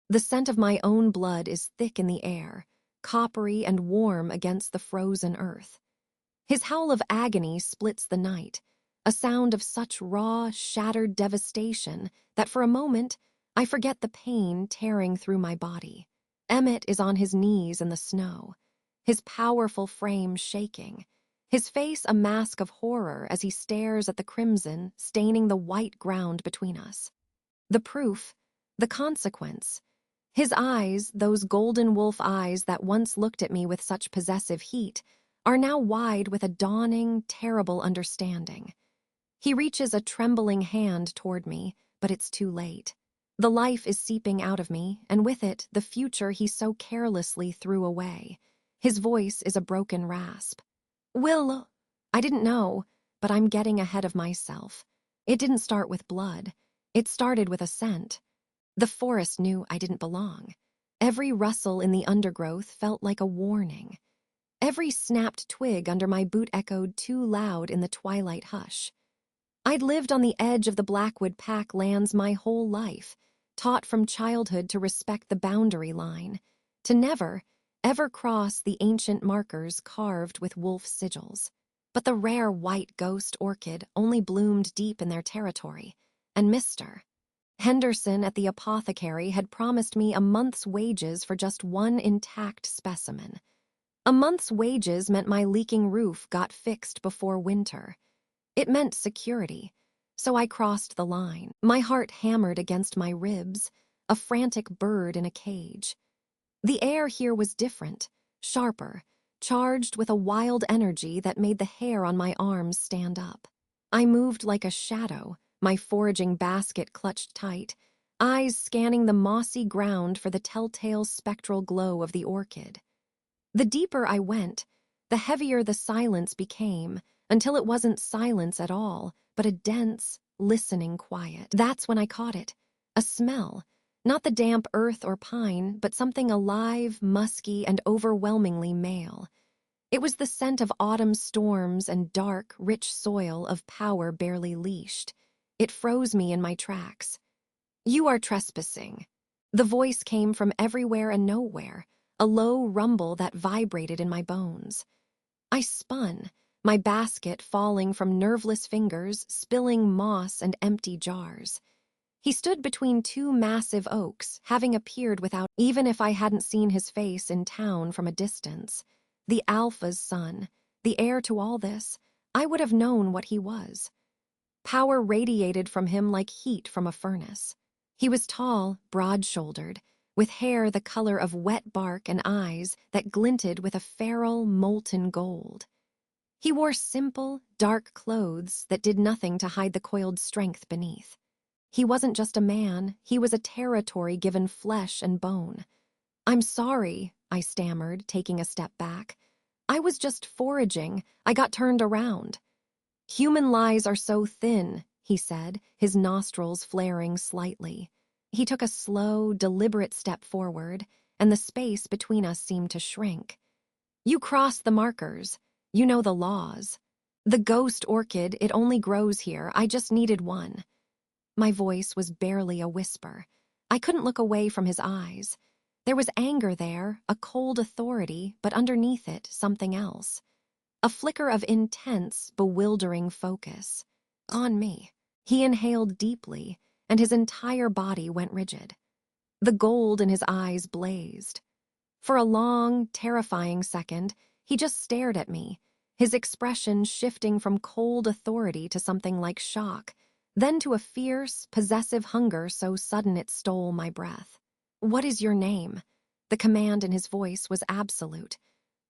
The scent of my own blood is thick in the air, coppery and warm against the frozen earth. His howl of agony splits the night, a sound of such raw, shattered devastation that for a moment I forget the pain tearing through my body. Emmett is on his knees in the snow, his powerful frame shaking, his face a mask of horror as he stares at the crimson staining the white ground between us. The proof, the consequence. His eyes, those golden wolf eyes that once looked at me with such possessive heat, are now wide with a dawning, terrible understanding. He reaches a trembling hand toward me, but it's too late. The life is seeping out of me, and with it, the future he so carelessly threw away. His voice is a broken rasp. Willow, I didn't know, but I'm getting ahead of myself. It didn't start with blood. It started with a scent. The forest knew I didn't belong. Every rustle in the undergrowth felt like a warning. Every snapped twig under my boot echoed too loud in the twilight hush. I'd lived on the edge of the Blackwood Pack lands my whole life, taught from childhood to respect the boundary line, to never, ever cross the ancient markers carved with wolf sigils. But the rare white ghost orchid only bloomed deep in their territory, and Mr. Henderson at the apothecary had promised me a month's wages for just one intact specimen. A month's wages meant my leaking roof got fixed before winter. It meant security, so I crossed the line. My heart hammered against my ribs, a frantic bird in a cage. The air here was different, sharper, charged with a wild energy that made the hair on my arms stand up. I moved like a shadow, my foraging basket clutched tight, eyes scanning the mossy ground for the telltale spectral glow of the orchid. The deeper I went, the heavier the silence became, until it wasn't silence at all, but a dense, listening quiet. That's when I caught it. A smell. Not the damp earth or pine, but something alive, musky, and overwhelmingly male. It was the scent of autumn storms and dark, rich soil of power barely leashed. It froze me in my tracks. You are trespassing. The voice came from everywhere and nowhere, a low rumble that vibrated in my bones. I spun, my basket falling from nerveless fingers, spilling moss and empty jars. He stood between two massive oaks, having appeared without, even if I hadn't seen his face in town from a distance. The Alpha's son, the heir to all this, I would have known what he was. Power radiated from him like heat from a furnace. He was tall, broad-shouldered, with hair the color of wet bark and eyes that glinted with a feral, molten gold. He wore simple, dark clothes that did nothing to hide the coiled strength beneath. He wasn't just a man, he was a territory given flesh and bone. I'm sorry, I stammered, taking a step back. I was just foraging. I got turned around. Human lies are so thin, he said, his nostrils flaring slightly. He took a slow, deliberate step forward, and the space between us seemed to shrink. You crossed the markers. You know the laws. The ghost orchid, it only grows here. I just needed one. My voice was barely a whisper. I couldn't look away from his eyes. There was anger there, a cold authority, but underneath it, something else. A flicker of intense, bewildering focus. On me. He inhaled deeply, and his entire body went rigid. The gold in his eyes blazed. For a long, terrifying second, he just stared at me, his expression shifting from cold authority to something like shock, then to a fierce, possessive hunger so sudden it stole my breath. What is your name? The command in his voice was absolute.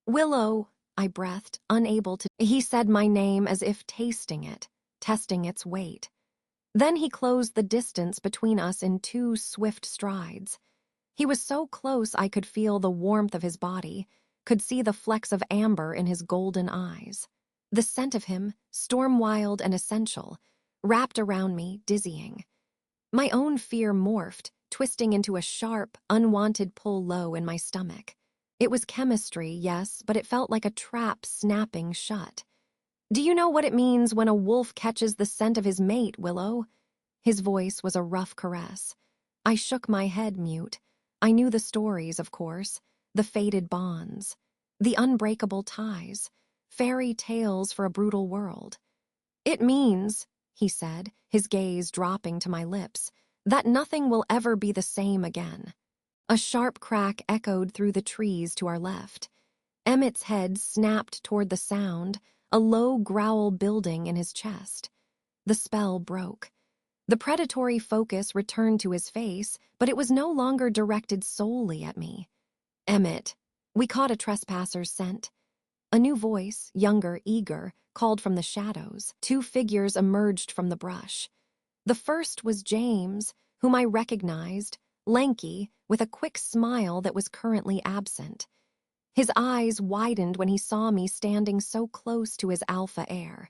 Willow, I breathed, unable to. He said my name as if tasting it, testing its weight. Then he closed the distance between us in two swift strides. He was so close I could feel the warmth of his body, could see the flecks of amber in his golden eyes. The scent of him, storm-wild and essential, wrapped around me, dizzying. My own fear morphed, twisting into a sharp, unwanted pull low in my stomach. It was chemistry, yes, but it felt like a trap snapping shut. Do you know what it means when a wolf catches the scent of his mate, Willow? His voice was a rough caress. I shook my head mute. I knew the stories, of course, the fated bonds, the unbreakable ties, fairy tales for a brutal world. "It means," he said, his gaze dropping to my lips, "that nothing will ever be the same again." A sharp crack echoed through the trees to our left. Emmett's head snapped toward the sound, a low growl building in his chest. The spell broke. The predatory focus returned to his face, but it was no longer directed solely at me. "Emmett." We caught a trespasser's scent. A new voice, younger, eager, called from the shadows. Two figures emerged from the brush. The first was James, whom I recognized, lanky, with a quick smile that was currently absent. His eyes widened when he saw me standing so close to his alpha heir.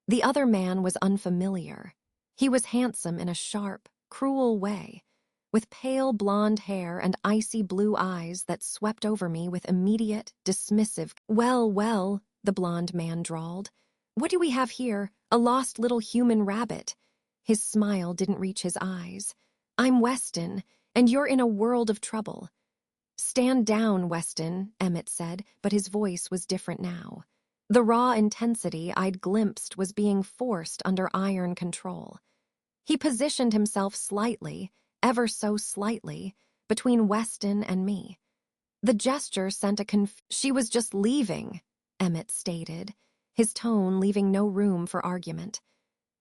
The other man was unfamiliar. He was handsome in a sharp, cruel way, with pale blonde hair and icy blue eyes that swept over me with immediate, dismissive. Well, the blonde man drawled. "What do we have here? A lost little human rabbit." His smile didn't reach his eyes. "I'm Weston, and you're in a world of trouble." "Stand down, Weston," Emmett said, but his voice was different now. The raw intensity I'd glimpsed was being forced under iron control. He positioned himself slightly, ever so slightly, between Weston and me. The gesture sent a "She was just leaving," Emmett stated, his tone leaving no room for argument.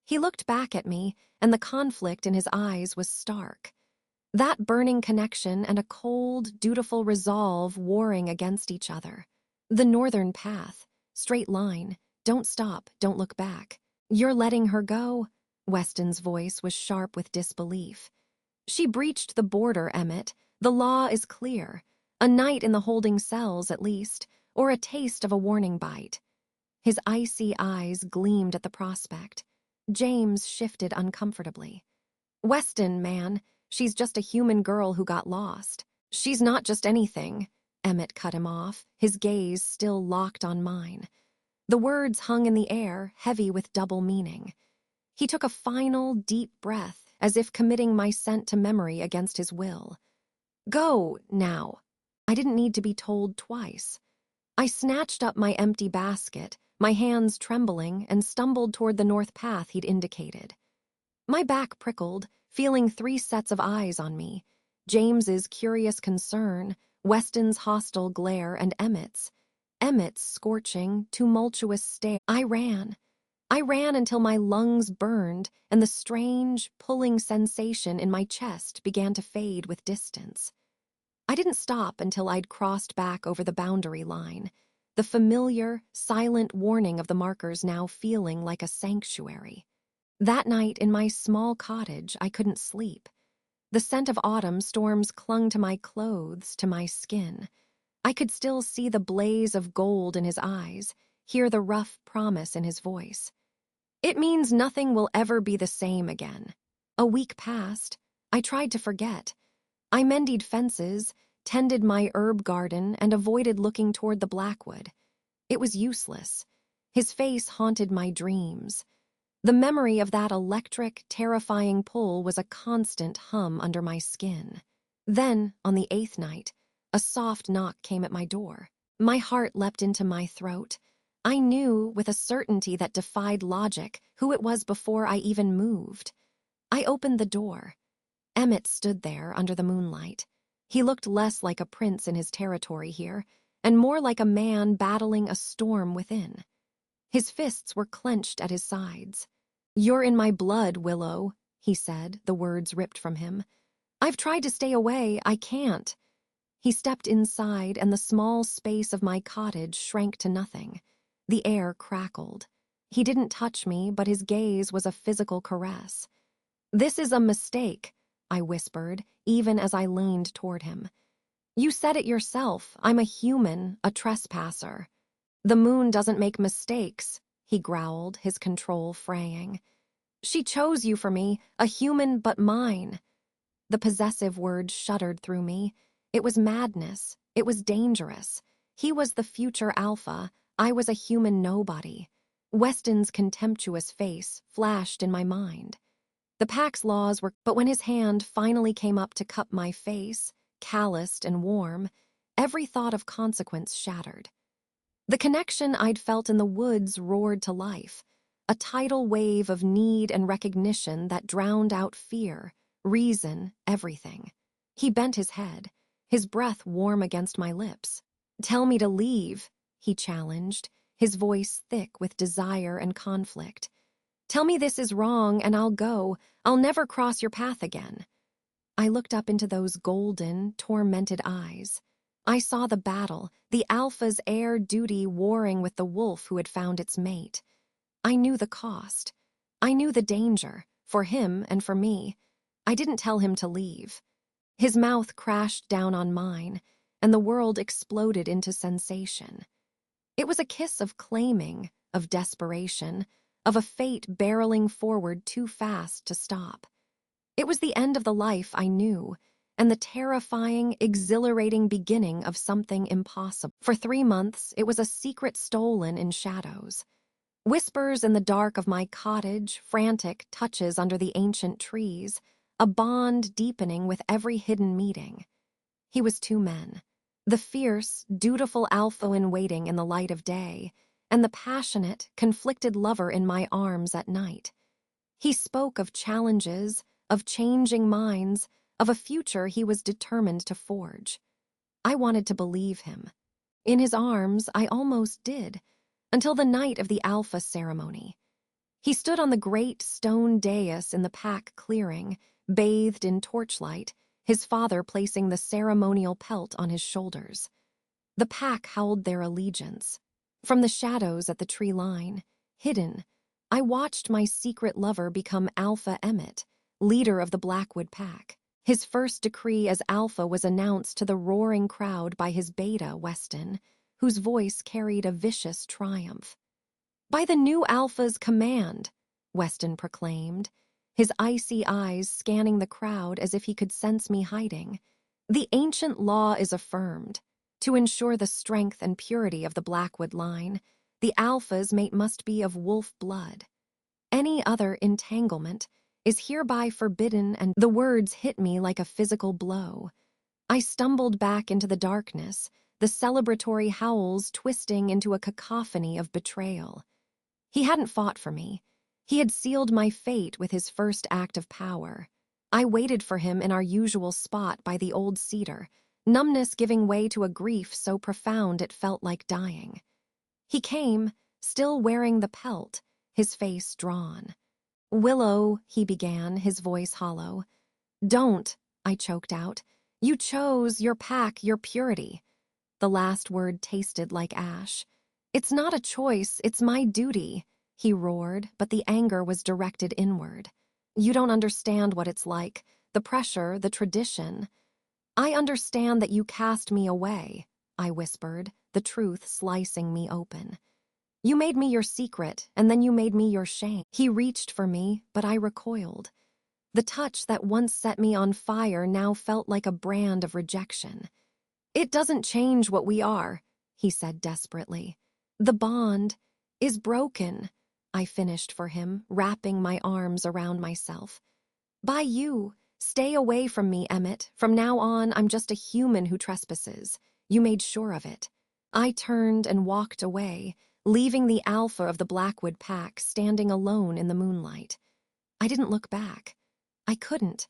He looked back at me, and the conflict in his eyes was stark. That burning connection and a cold, dutiful resolve warring against each other. The northern path, straight line, don't stop, don't look back. "You're letting her go?" Weston's voice was sharp with disbelief. "She breached the border, Emmett. The law is clear. A night in the holding cells, at least, or a taste of a warning bite." His icy eyes gleamed at the prospect. James shifted uncomfortably. "Weston, man, she's just a human girl who got lost." "She's not just anything," Emmett cut him off, his gaze still locked on mine. The words hung in the air, heavy with double meaning. He took a final, deep breath, as if committing my scent to memory against his will. "Go, now." I didn't need to be told twice. I snatched up my empty basket, my hands trembling, and stumbled toward the north path he'd indicated. My back prickled, feeling 3 sets of eyes on me. James's curious concern, Weston's hostile glare, and Emmett's scorching, tumultuous stare. I ran until my lungs burned and the strange, pulling sensation in my chest began to fade with distance. I didn't stop until I'd crossed back over the boundary line, the familiar, silent warning of the markers now feeling like a sanctuary. That night in my small cottage, I couldn't sleep. The scent of autumn storms clung to my clothes, to my skin. I could still see the blaze of gold in his eyes, hear the rough promise in his voice. "It means nothing will ever be the same again." A week passed. I tried to forget. I mended fences, tended my herb garden, and avoided looking toward the Blackwood. It was useless. His face haunted my dreams. The memory of that electric, terrifying pull was a constant hum under my skin. Then, on the 8th night, a soft knock came at my door. My heart leapt into my throat. I knew, with a certainty that defied logic, who it was before I even moved. I opened the door. Emmett stood there under the moonlight. He looked less like a prince in his territory here, and more like a man battling a storm within. His fists were clenched at his sides. "You're in my blood, Willow," he said, the words ripped from him. "I've tried to stay away, I can't." He stepped inside, and the small space of my cottage shrank to nothing. The air crackled. He didn't touch me, but his gaze was a physical caress. "This is a mistake," I whispered, even as I leaned toward him. "You said it yourself. I'm a human, a trespasser." "The moon doesn't make mistakes," he growled, his control fraying. "She chose you for me, a human but mine." The possessive word shuddered through me. It was madness. It was dangerous. He was the future alpha. I was a human nobody. Weston's contemptuous face flashed in my mind. The pack's laws were, but when his hand finally came up to cup my face, calloused and warm, every thought of consequence shattered. The connection I'd felt in the woods roared to life, a tidal wave of need and recognition that drowned out fear, reason, everything. He bent his head, his breath warm against my lips. "Tell me to leave," he challenged, his voice thick with desire and conflict. "Tell me this is wrong and I'll go. I'll never cross your path again." I looked up into those golden, tormented eyes. I saw the battle, the alpha's heir duty warring with the wolf who had found its mate. I knew the cost. I knew the danger, for him and for me. I didn't tell him to leave. His mouth crashed down on mine, and the world exploded into sensation. It was a kiss of claiming, of desperation, of a fate barreling forward too fast to stop. It was the end of the life I knew, and the terrifying, exhilarating beginning of something impossible. For 3 months, it was a secret stolen in shadows. Whispers in the dark of my cottage, frantic touches under the ancient trees, a bond deepening with every hidden meeting. He was 2 men, the fierce, dutiful alpha-in-waiting in the light of day, and the passionate, conflicted lover in my arms at night. He spoke of challenges, of changing minds, of a future he was determined to forge. I wanted to believe him. In his arms, I almost did, until the night of the Alpha ceremony. He stood on the great stone dais in the pack clearing, bathed in torchlight, his father placing the ceremonial pelt on his shoulders. The pack howled their allegiance. From the shadows at the tree line, hidden, I watched my secret lover become Alpha Emmett, leader of the Blackwood pack. His first decree as Alpha was announced to the roaring crowd by his beta, Weston, whose voice carried a vicious triumph. "By the new Alpha's command," Weston proclaimed, his icy eyes scanning the crowd as if he could sense me hiding, "the ancient law is affirmed. To ensure the strength and purity of the Blackwood line, the Alpha's mate must be of wolf blood. Any other entanglement is hereby forbidden," and the words hit me like a physical blow. I stumbled back into the darkness, the celebratory howls twisting into a cacophony of betrayal. He hadn't fought for me. He had sealed my fate with his first act of power. I waited for him in our usual spot by the old cedar, numbness giving way to a grief so profound it felt like dying. He came, still wearing the pelt, his face drawn. "Willow," he began, his voice hollow. "Don't," I choked out. "You chose your pack, your purity." The last word tasted like ash. "It's not a choice, it's my duty," he roared, but the anger was directed inward. "You don't understand what it's like, the pressure, the tradition." "I understand that you cast me away," I whispered, the truth slicing me open. "You made me your secret, and then you made me your shame." He reached for me, but I recoiled. The touch that once set me on fire now felt like a brand of rejection. "It doesn't change what we are," he said desperately. "The bond is broken," I finished for him, wrapping my arms around myself. "By you. Stay away from me, Emmett. From now on, I'm just a human who trespasses. You made sure of it." I turned and walked away, leaving the Alpha of the Blackwood pack standing alone in the moonlight. I didn't look back. I couldn't.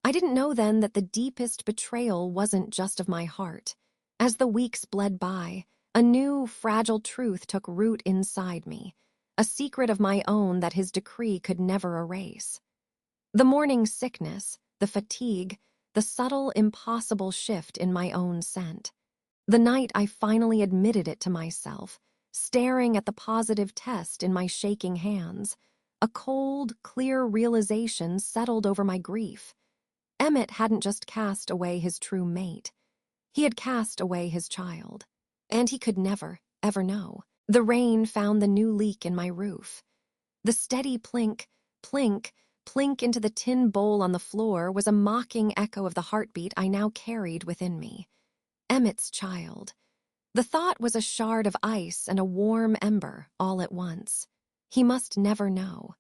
I didn't know then that the deepest betrayal wasn't just of my heart. As the weeks bled by, a new, fragile truth took root inside me, a secret of my own that his decree could never erase. The morning sickness, the fatigue, the subtle, impossible shift in my own scent. The night I finally admitted it to myself, staring at the positive test in my shaking hands, a cold, clear realization settled over my grief. Emmett hadn't just cast away his true mate. He had cast away his child. And he could never, ever know. The rain found the new leak in my roof. The steady plink, plink, plink into the tin bowl on the floor was a mocking echo of the heartbeat I now carried within me. Emmett's child. The thought was a shard of ice and a warm ember all at once. He must never know.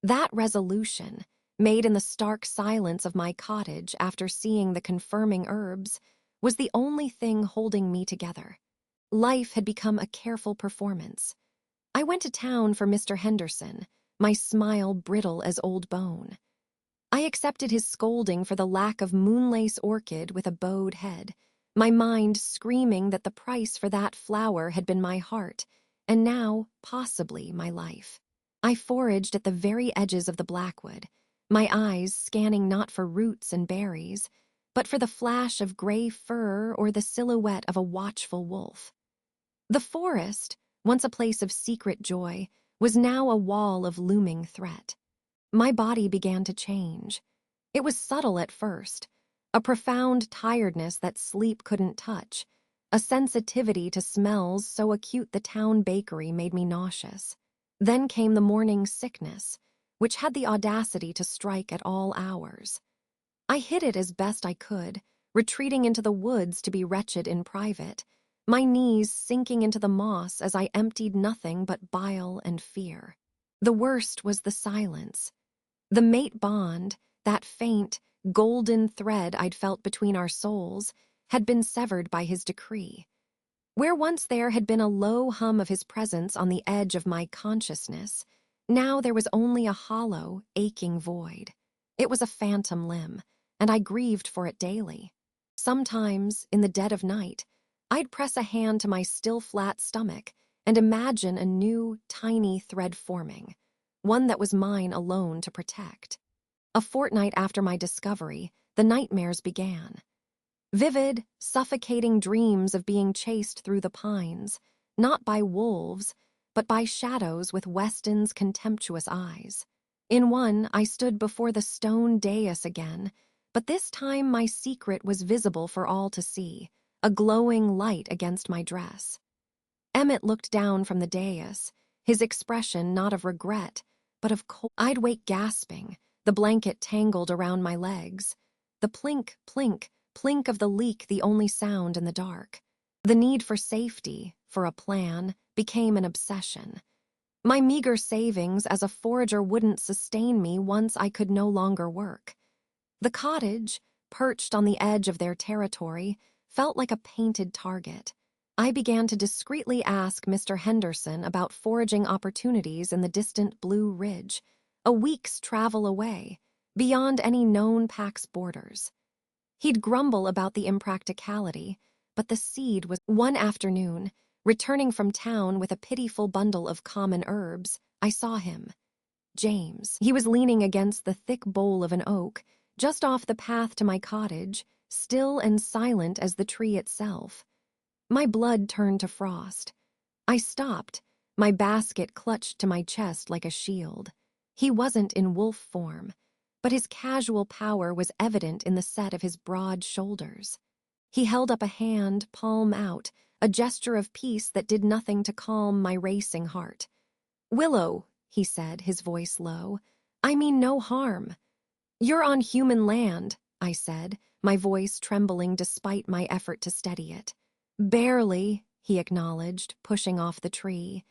That resolution, made in the stark silence of my cottage after seeing the confirming herbs, was the only thing holding me together. Life had become a careful performance. I went to town for Mr. Henderson, my smile brittle as old bone. I accepted his scolding for the lack of moonlace orchid with a bowed head, my mind screaming that the price for that flower had been my heart, and now, possibly, my life. I foraged at the very edges of the blackwood, my eyes scanning not for roots and berries, but for the flash of gray fur or the silhouette of a watchful wolf. The forest, once a place of secret joy, was now a wall of looming threat. My body began to change. It was subtle at first, a profound tiredness that sleep couldn't touch, a sensitivity to smells so acute the town bakery made me nauseous. Then came the morning sickness, which had the audacity to strike at all hours. I hid it as best I could, retreating into the woods to be wretched in private, my knees sinking into the moss as I emptied nothing but bile and fear. The worst was the silence. The mate bond, that faint, golden thread I'd felt between our souls, had been severed by his decree. Where once there had been a low hum of his presence on the edge of my consciousness, now there was only a hollow, aching void. It was a phantom limb, and I grieved for it daily. Sometimes, in the dead of night, I'd press a hand to my still flat stomach and imagine a new, tiny thread forming, one that was mine alone to protect. A fortnight after my discovery, the nightmares began. Vivid, suffocating dreams of being chased through the pines, not by wolves, but by shadows with Weston's contemptuous eyes. In one, I stood before the stone dais again, but this time my secret was visible for all to see, a glowing light against my dress. Emmett looked down from the dais, his expression not of regret, but of cold. I'd wake gasping, the blanket tangled around my legs. The plink, plink, plink of the leak the only sound in the dark. The need for safety, for a plan, became an obsession. My meager savings as a forager wouldn't sustain me once I could no longer work. The cottage, perched on the edge of their territory, felt like a painted target. I began to discreetly ask Mr. Henderson about foraging opportunities in the distant Blue Ridge, a week's travel away, beyond any known pack's borders. He'd grumble about the impracticality, but the seed was. One afternoon, returning from town with a pitiful bundle of common herbs, I saw him. James. He was leaning against the thick bole of an oak, just off the path to my cottage, still and silent as the tree itself. My blood turned to frost. I stopped, my basket clutched to my chest like a shield. He wasn't in wolf form, but his casual power was evident in the set of his broad shoulders. He held up a hand, palm out, a gesture of peace that did nothing to calm my racing heart. "Willow," he said, his voice low, "I mean no harm." "You're on human land," I said, my voice trembling despite my effort to steady it. "Barely," he acknowledged, pushing off the tree.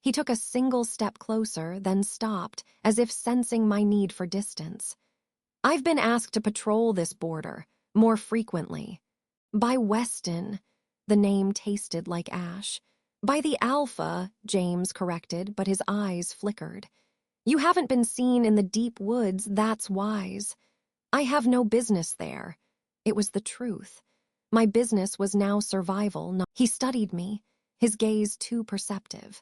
He took a single step closer, then stopped, as if sensing my need for distance. "I've been asked to patrol this border, more frequently." "By Weston," the name tasted like ash. "By the Alpha," James corrected, but his eyes flickered. "You haven't been seen in the deep woods, that's wise." "I have no business there." It was the truth. My business was now survival, not. He studied me, his gaze too perceptive.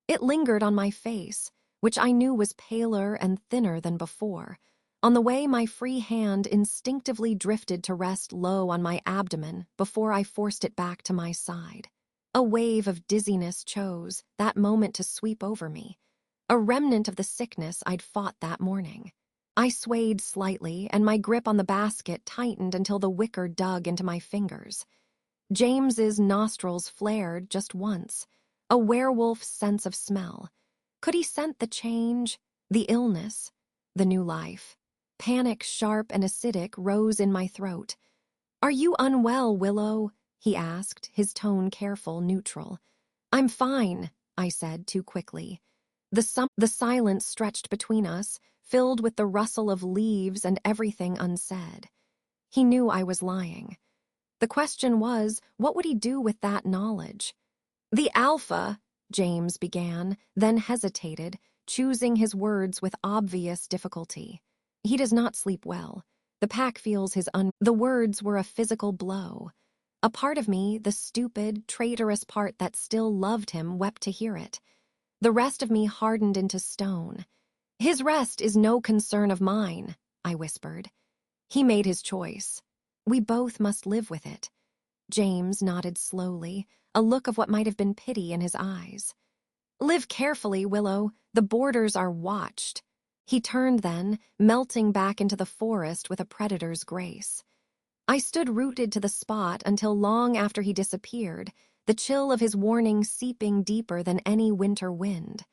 It lingered on my face, which I knew was paler and thinner than before, on the way my free hand instinctively drifted to rest low on my abdomen before I forced it back to my side. A wave of dizziness chose that moment to sweep over me, a remnant of the sickness I'd fought that morning. I swayed slightly, and my grip on the basket tightened until the wicker dug into my fingers. James's nostrils flared just once, a werewolf's sense of smell. Could he scent the change, the illness, the new life? Panic, sharp and acidic, rose in my throat. "Are you unwell, Willow?" he asked, his tone careful, neutral. "I'm fine," I said too quickly. The silence stretched between us, filled with the rustle of leaves and everything unsaid. He knew I was lying. The question was, what would he do with that knowledge? "The Alpha," James began, then hesitated, choosing his words with obvious difficulty. "He does not sleep well. The pack feels his The words were a physical blow. A part of me, the stupid, traitorous part that still loved him, wept to hear it. The rest of me hardened into stone. "His rest is no concern of mine," I whispered. "He made his choice. We both must live with it." James nodded slowly, a look of what might have been pity in his eyes. "Live carefully, Willow. The borders are watched." He turned then, melting back into the forest with a predator's grace. I stood rooted to the spot until long after he disappeared, the chill of his warning seeping deeper than any winter wind.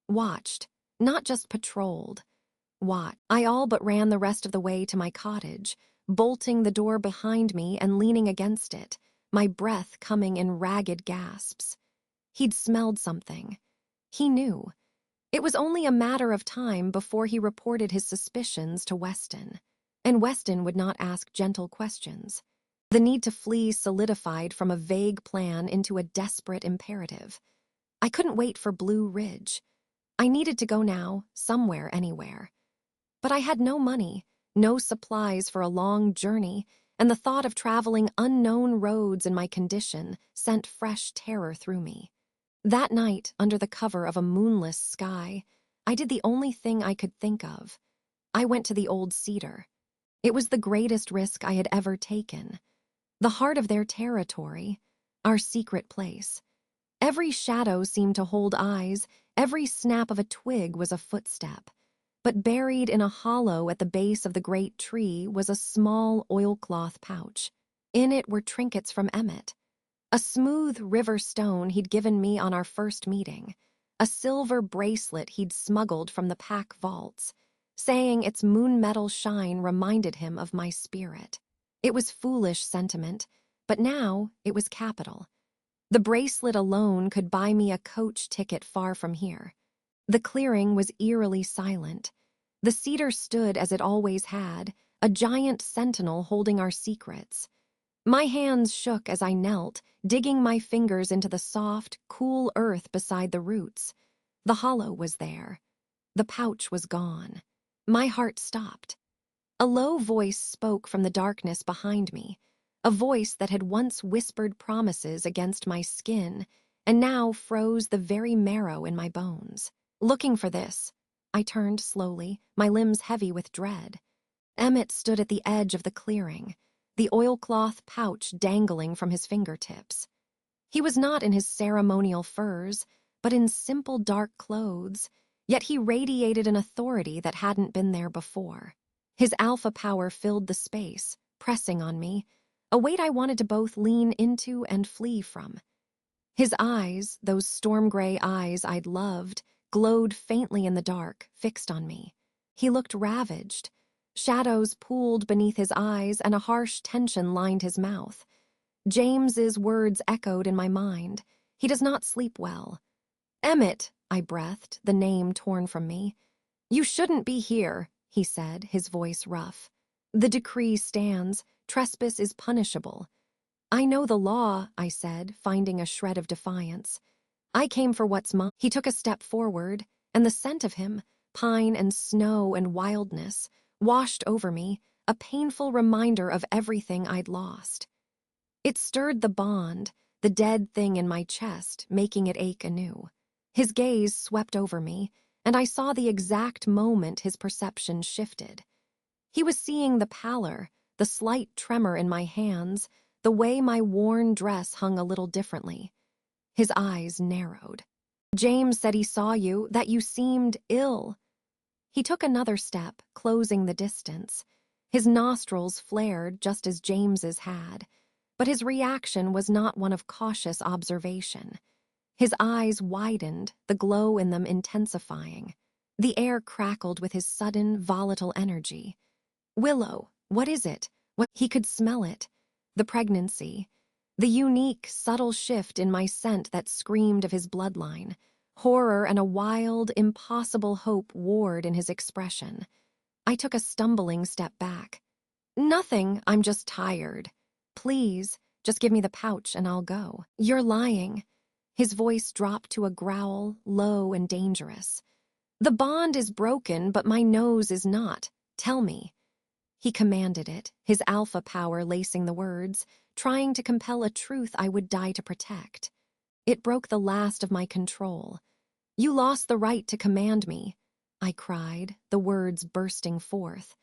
Watched, not just patrolled. I all but ran the rest of the way to my cottage, bolting the door behind me and leaning against it, my breath coming in ragged gasps. He'd smelled something. He knew. It was only a matter of time before he reported his suspicions to Weston. And Weston would not ask gentle questions. The need to flee solidified from a vague plan into a desperate imperative. I couldn't wait for Blue Ridge. I needed to go now, somewhere, anywhere. But I had no money, no supplies for a long journey, and the thought of traveling unknown roads in my condition sent fresh terror through me. That night, under the cover of a moonless sky, I did the only thing I could think of. I went to the old cedar. It was the greatest risk I had ever taken. The heart of their territory, our secret place. Every shadow seemed to hold eyes, every snap of a twig was a footstep. But buried in a hollow at the base of the great tree was a small oilcloth pouch. In it were trinkets from Emmett. A smooth river stone he'd given me on our first meeting. A silver bracelet he'd smuggled from the pack vaults, saying its moonmetal shine reminded him of my spirit. It was foolish sentiment, but now it was capital. The bracelet alone could buy me a coach ticket far from here. The clearing was eerily silent. The cedar stood as it always had, a giant sentinel holding our secrets. My hands shook as I knelt, digging my fingers into the soft, cool earth beside the roots. The hollow was there. The pouch was gone. My heart stopped. A low voice spoke from the darkness behind me, a voice that had once whispered promises against my skin and now froze the very marrow in my bones. Looking for this, I turned slowly, my limbs heavy with dread. Emmett stood at the edge of the clearing, the oilcloth pouch dangling from his fingertips. He was not in his ceremonial furs, but in simple dark clothes, yet he radiated an authority that hadn't been there before. His alpha power filled the space, pressing on me, a weight I wanted to both lean into and flee from. His eyes, those storm-gray eyes I'd loved, glowed faintly in the dark, fixed on me. He looked ravaged. Shadows pooled beneath his eyes and a harsh tension lined his mouth. James's words echoed in my mind. He does not sleep well. "Emmett," I breathed, the name torn from me. "You shouldn't be here," he said, his voice rough. "The decree stands. Trespass is punishable." "I know the law," I said, finding a shred of defiance. "I came for what's mine." He took a step forward, and the scent of him, pine and snow and wildness, washed over me, a painful reminder of everything I'd lost. It stirred the bond, the dead thing in my chest, making it ache anew. His gaze swept over me, and I saw the exact moment his perception shifted. He was seeing the pallor, the slight tremor in my hands, the way my worn dress hung a little differently. His eyes narrowed. "James said he saw you, that you seemed ill." He took another step, closing the distance. His nostrils flared just as James's had, but his reaction was not one of cautious observation. His eyes widened, the glow in them intensifying. The air crackled with his sudden, volatile energy. "Willow, what is it?" He could smell it. The pregnancy. The unique, subtle shift in my scent that screamed of his bloodline. Horror and a wild, impossible hope warred in his expression. I took a stumbling step back. "Nothing, I'm just tired. Please, just give me the pouch and I'll go." "You're lying." His voice dropped to a growl, low and dangerous. "The bond is broken, but my nose is not. Tell me." He commanded it, his alpha power lacing the words, trying to compel a truth I would die to protect. It broke the last of my control. "You lost the right to command me," I cried, the words bursting forth.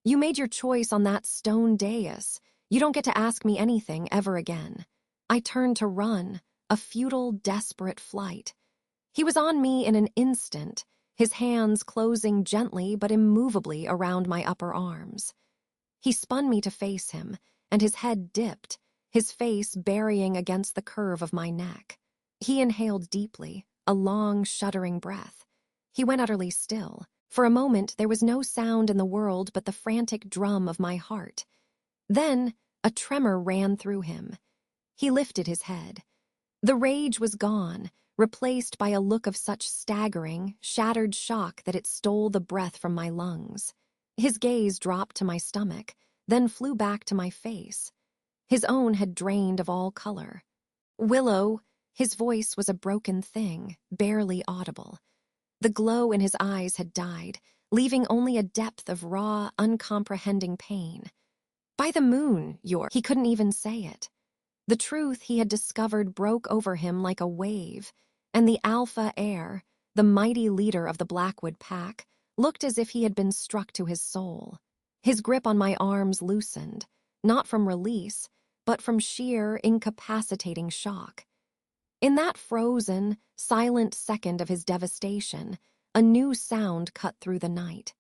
"You made your choice on that stone dais. You don't get to ask me anything ever again." I turned to run, a futile, desperate flight. He was on me in an instant, his hands closing gently but immovably around my upper arms. He spun me to face him, and his head dipped, his face burying against the curve of my neck. He inhaled deeply, a long, shuddering breath. He went utterly still. For a moment, there was no sound in the world but the frantic drum of my heart. Then, a tremor ran through him. He lifted his head. The rage was gone, replaced by a look of such staggering, shattered shock that it stole the breath from my lungs. His gaze dropped to my stomach, then flew back to my face. His own had drained of all color. "Willow," his voice was a broken thing, barely audible. The glow in his eyes had died, leaving only a depth of raw, uncomprehending pain. "By the moon, He couldn't even say it. The truth he had discovered broke over him like a wave, and the alpha heir, the mighty leader of the Blackwood pack, looked as if he had been struck to his soul. His grip on my arms loosened, not from release, but from sheer, incapacitating shock. In that frozen, silent second of his devastation, a new sound cut through the night.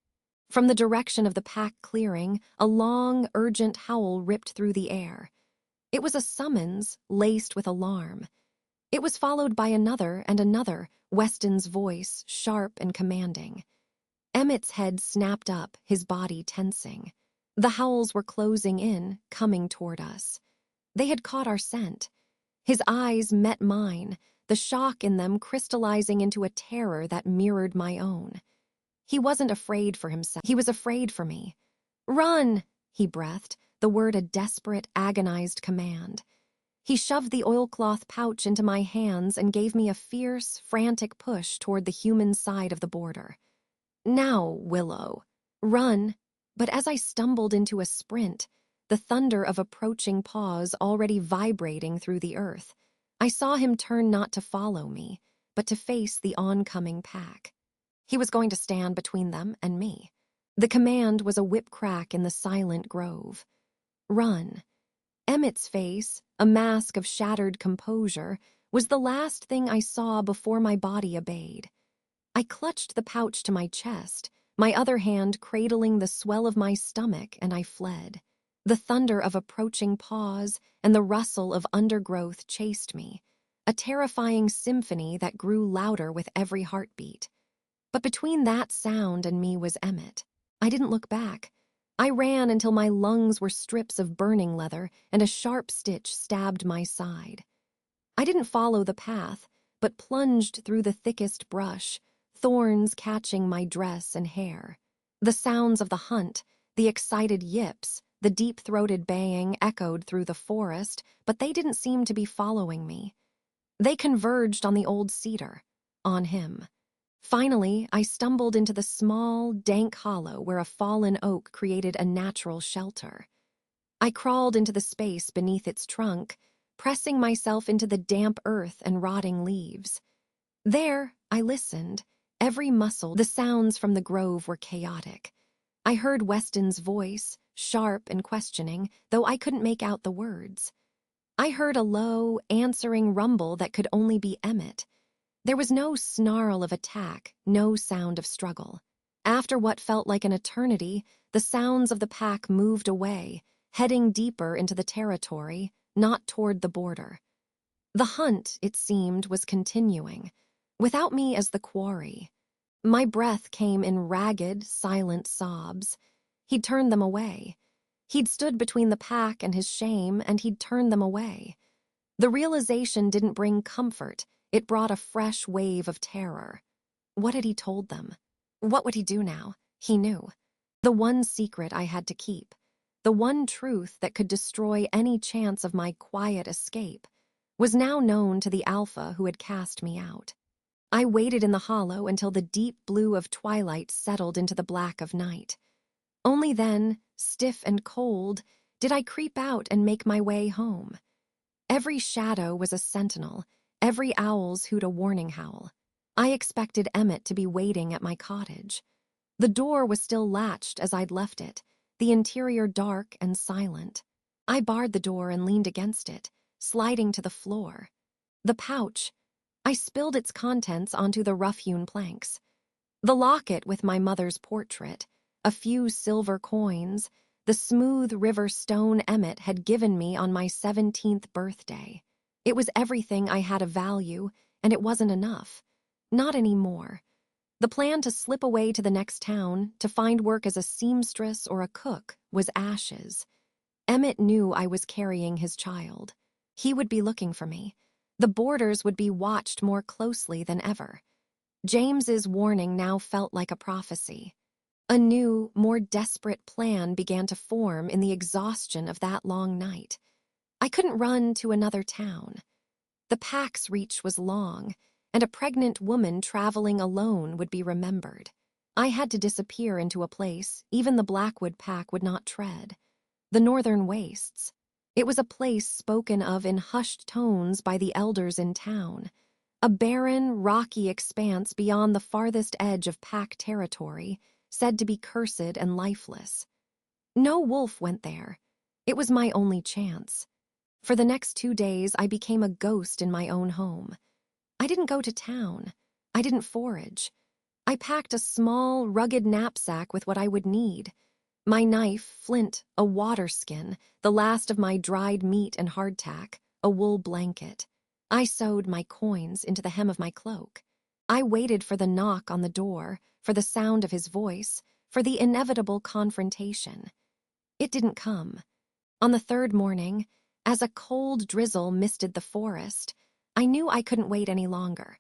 From the direction of the pack clearing, a long, urgent howl ripped through the air. It was a summons laced with alarm. It was followed by another and another, Weston's voice sharp and commanding. Emmett's head snapped up, his body tensing. The howls were closing in, coming toward us. They had caught our scent. His eyes met mine, the shock in them crystallizing into a terror that mirrored my own. He wasn't afraid for himself. He was afraid for me. "Run!" he breathed, the word a desperate, agonized command. He shoved the oilcloth pouch into my hands and gave me a fierce, frantic push toward the human side of the border. "Now, Willow. Run!" But as I stumbled into a sprint, the thunder of approaching paws already vibrating through the earth, I saw him turn not to follow me, but to face the oncoming pack. He was going to stand between them and me. The command was a whip crack in the silent grove. "Run." Emmett's face, a mask of shattered composure, was the last thing I saw before my body obeyed. I clutched the pouch to my chest, my other hand cradling the swell of my stomach, and I fled. The thunder of approaching paws and the rustle of undergrowth chased me, a terrifying symphony that grew louder with every heartbeat. But between that sound and me was Emmett. I didn't look back. I ran until my lungs were strips of burning leather and a sharp stitch stabbed my side. I didn't follow the path, but plunged through the thickest brush, thorns catching my dress and hair. The sounds of the hunt, the excited yips, the deep-throated baying echoed through the forest, but they didn't seem to be following me. They converged on the old cedar, on him. Finally, I stumbled into the small, dank hollow where a fallen oak created a natural shelter. I crawled into the space beneath its trunk, pressing myself into the damp earth and rotting leaves. There, I listened, every muscle. The sounds from the grove were chaotic. I heard Weston's voice, sharp and questioning, though I couldn't make out the words. I heard a low, answering rumble that could only be Emmett. There was no snarl of attack, no sound of struggle. After what felt like an eternity, the sounds of the pack moved away, heading deeper into the territory, not toward the border. The hunt, it seemed, was continuing, without me as the quarry. My breath came in ragged, silent sobs. He'd turned them away. He'd stood between the pack and his shame, and he'd turned them away. The realization didn't bring comfort. It brought a fresh wave of terror. What had he told them? What would he do now? He knew. The one secret I had to keep. The one truth that could destroy any chance of my quiet escape was now known to the alpha who had cast me out. I waited in the hollow until the deep blue of twilight settled into the black of night. Only then, stiff and cold, did I creep out and make my way home. Every shadow was a sentinel, every owl's hoot a warning howl. I expected Emmett to be waiting at my cottage. The door was still latched as I'd left it, the interior dark and silent. I barred the door and leaned against it, sliding to the floor. The pouch. I spilled its contents onto the rough-hewn planks. The locket with my mother's portrait, a few silver coins, the smooth river stone Emmett had given me on my 17th birthday. It was everything I had of value, and it wasn't enough. Not anymore. The plan to slip away to the next town, to find work as a seamstress or a cook, was ashes. Emmett knew I was carrying his child. He would be looking for me. The borders would be watched more closely than ever. James's warning now felt like a prophecy. A new, more desperate plan began to form in the exhaustion of that long night. I couldn't run to another town. The pack's reach was long, and a pregnant woman traveling alone would be remembered. I had to disappear into a place even the Blackwood pack would not tread. The northern wastes. It was a place spoken of in hushed tones by the elders in town. A barren, rocky expanse beyond the farthest edge of pack territory, said to be cursed and lifeless. No wolf went there. It was my only chance. For the next 2 days, I became a ghost in my own home. I didn't go to town. I didn't forage. I packed a small, rugged knapsack with what I would need. My knife, flint, a water skin, the last of my dried meat and hardtack, a wool blanket. I sewed my coins into the hem of my cloak. I waited for the knock on the door, for the sound of his voice, for the inevitable confrontation. It didn't come. On the third morning, as a cold drizzle misted the forest, I knew I couldn't wait any longer.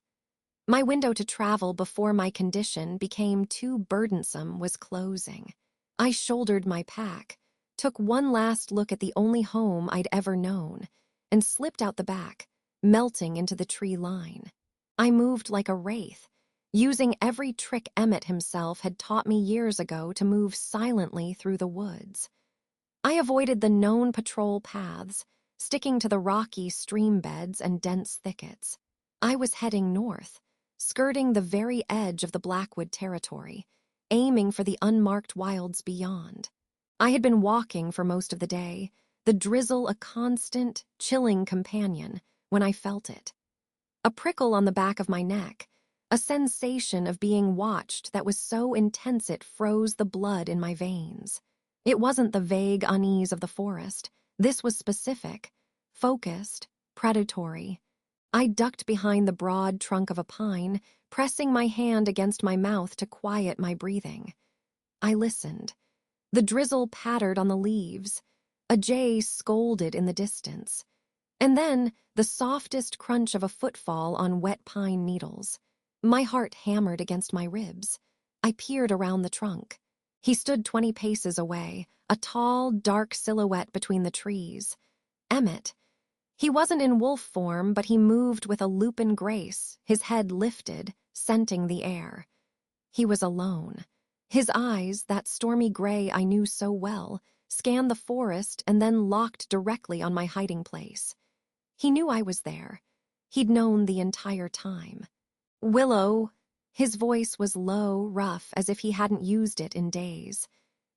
My window to travel before my condition became too burdensome was closing. I shouldered my pack, took one last look at the only home I'd ever known, and slipped out the back, melting into the tree line. I moved like a wraith, using every trick Emmett himself had taught me years ago to move silently through the woods. I avoided the known patrol paths, sticking to the rocky stream beds and dense thickets. I was heading north, skirting the very edge of the Blackwood territory, aiming for the unmarked wilds beyond. I had been walking for most of the day, the drizzle a constant, chilling companion, when I felt it. A prickle on the back of my neck, a sensation of being watched that was so intense it froze the blood in my veins. It wasn't the vague unease of the forest. This was specific, focused, predatory. I ducked behind the broad trunk of a pine, pressing my hand against my mouth to quiet my breathing. I listened. The drizzle pattered on the leaves. A jay scolded in the distance. And then the softest crunch of a footfall on wet pine needles. My heart hammered against my ribs. I peered around the trunk. He stood 20 paces away, a tall, dark silhouette between the trees. Emmett. He wasn't in wolf form, but he moved with a lupin grace, his head lifted, scenting the air. He was alone. His eyes, that stormy gray I knew so well, scanned the forest and then locked directly on my hiding place. He knew I was there. He'd known the entire time. Willow. His voice was low, rough, as if he hadn't used it in days.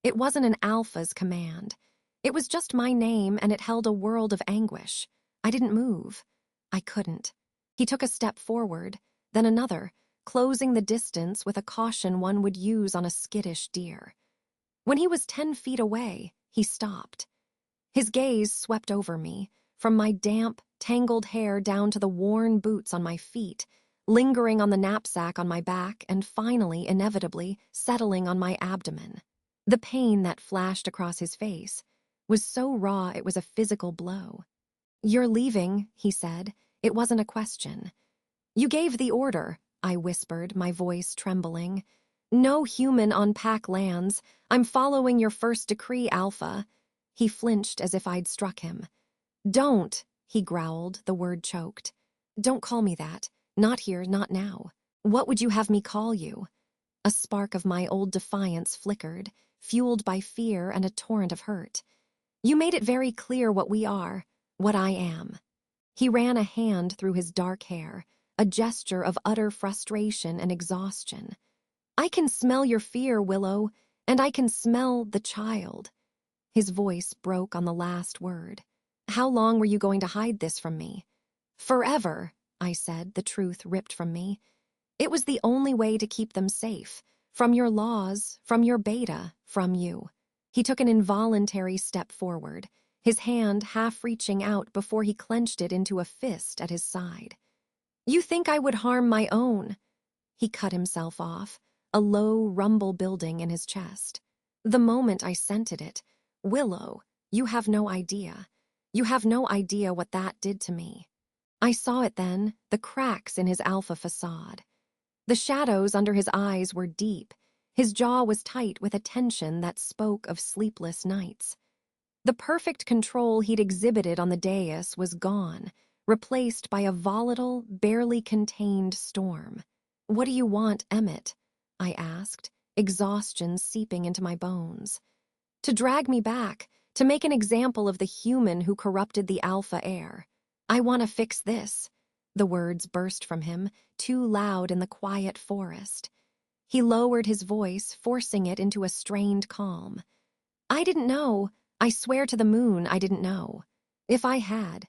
It wasn't an alpha's command. It was just my name, and it held a world of anguish. I didn't move. I couldn't. He took a step forward, then another, closing the distance with a caution one would use on a skittish deer. When he was 10 feet away, he stopped. His gaze swept over me, from my damp, tangled hair down to the worn boots on my feet, lingering on the knapsack on my back and finally, inevitably, settling on my abdomen. The pain that flashed across his face was so raw it was a physical blow. "You're leaving," he said. It wasn't a question. You gave the order, I whispered, my voice trembling. No human on Pack lands. I'm following your first decree, Alpha. He flinched as if I'd struck him. Don't, he growled, the word choked. Don't call me that. Not here, not now. What would you have me call you? A spark of my old defiance flickered, fueled by fear and a torrent of hurt. You made it very clear what we are, what I am. He ran a hand through his dark hair, a gesture of utter frustration and exhaustion. I can smell your fear, Willow, and I can smell the child. His voice broke on the last word. How long were you going to hide this from me? Forever, I said, the truth ripped from me. It was the only way to keep them safe. From your laws, from your beta, from you. He took an involuntary step forward, his hand half reaching out before he clenched it into a fist at his side. You think I would harm my own? He cut himself off, a low rumble building in his chest. The moment I scented it, Willow, you have no idea. You have no idea what that did to me. I saw it then, the cracks in his alpha facade. The shadows under his eyes were deep. His jaw was tight with a tension that spoke of sleepless nights. The perfect control he'd exhibited on the dais was gone, replaced by a volatile, barely contained storm. What do you want, Emmett? I asked, exhaustion seeping into my bones. To drag me back, to make an example of the human who corrupted the alpha heir. I want to fix this. The words burst from him, too loud in the quiet forest. He lowered his voice, forcing it into a strained calm. I didn't know. I swear to the moon I didn't know. If I had.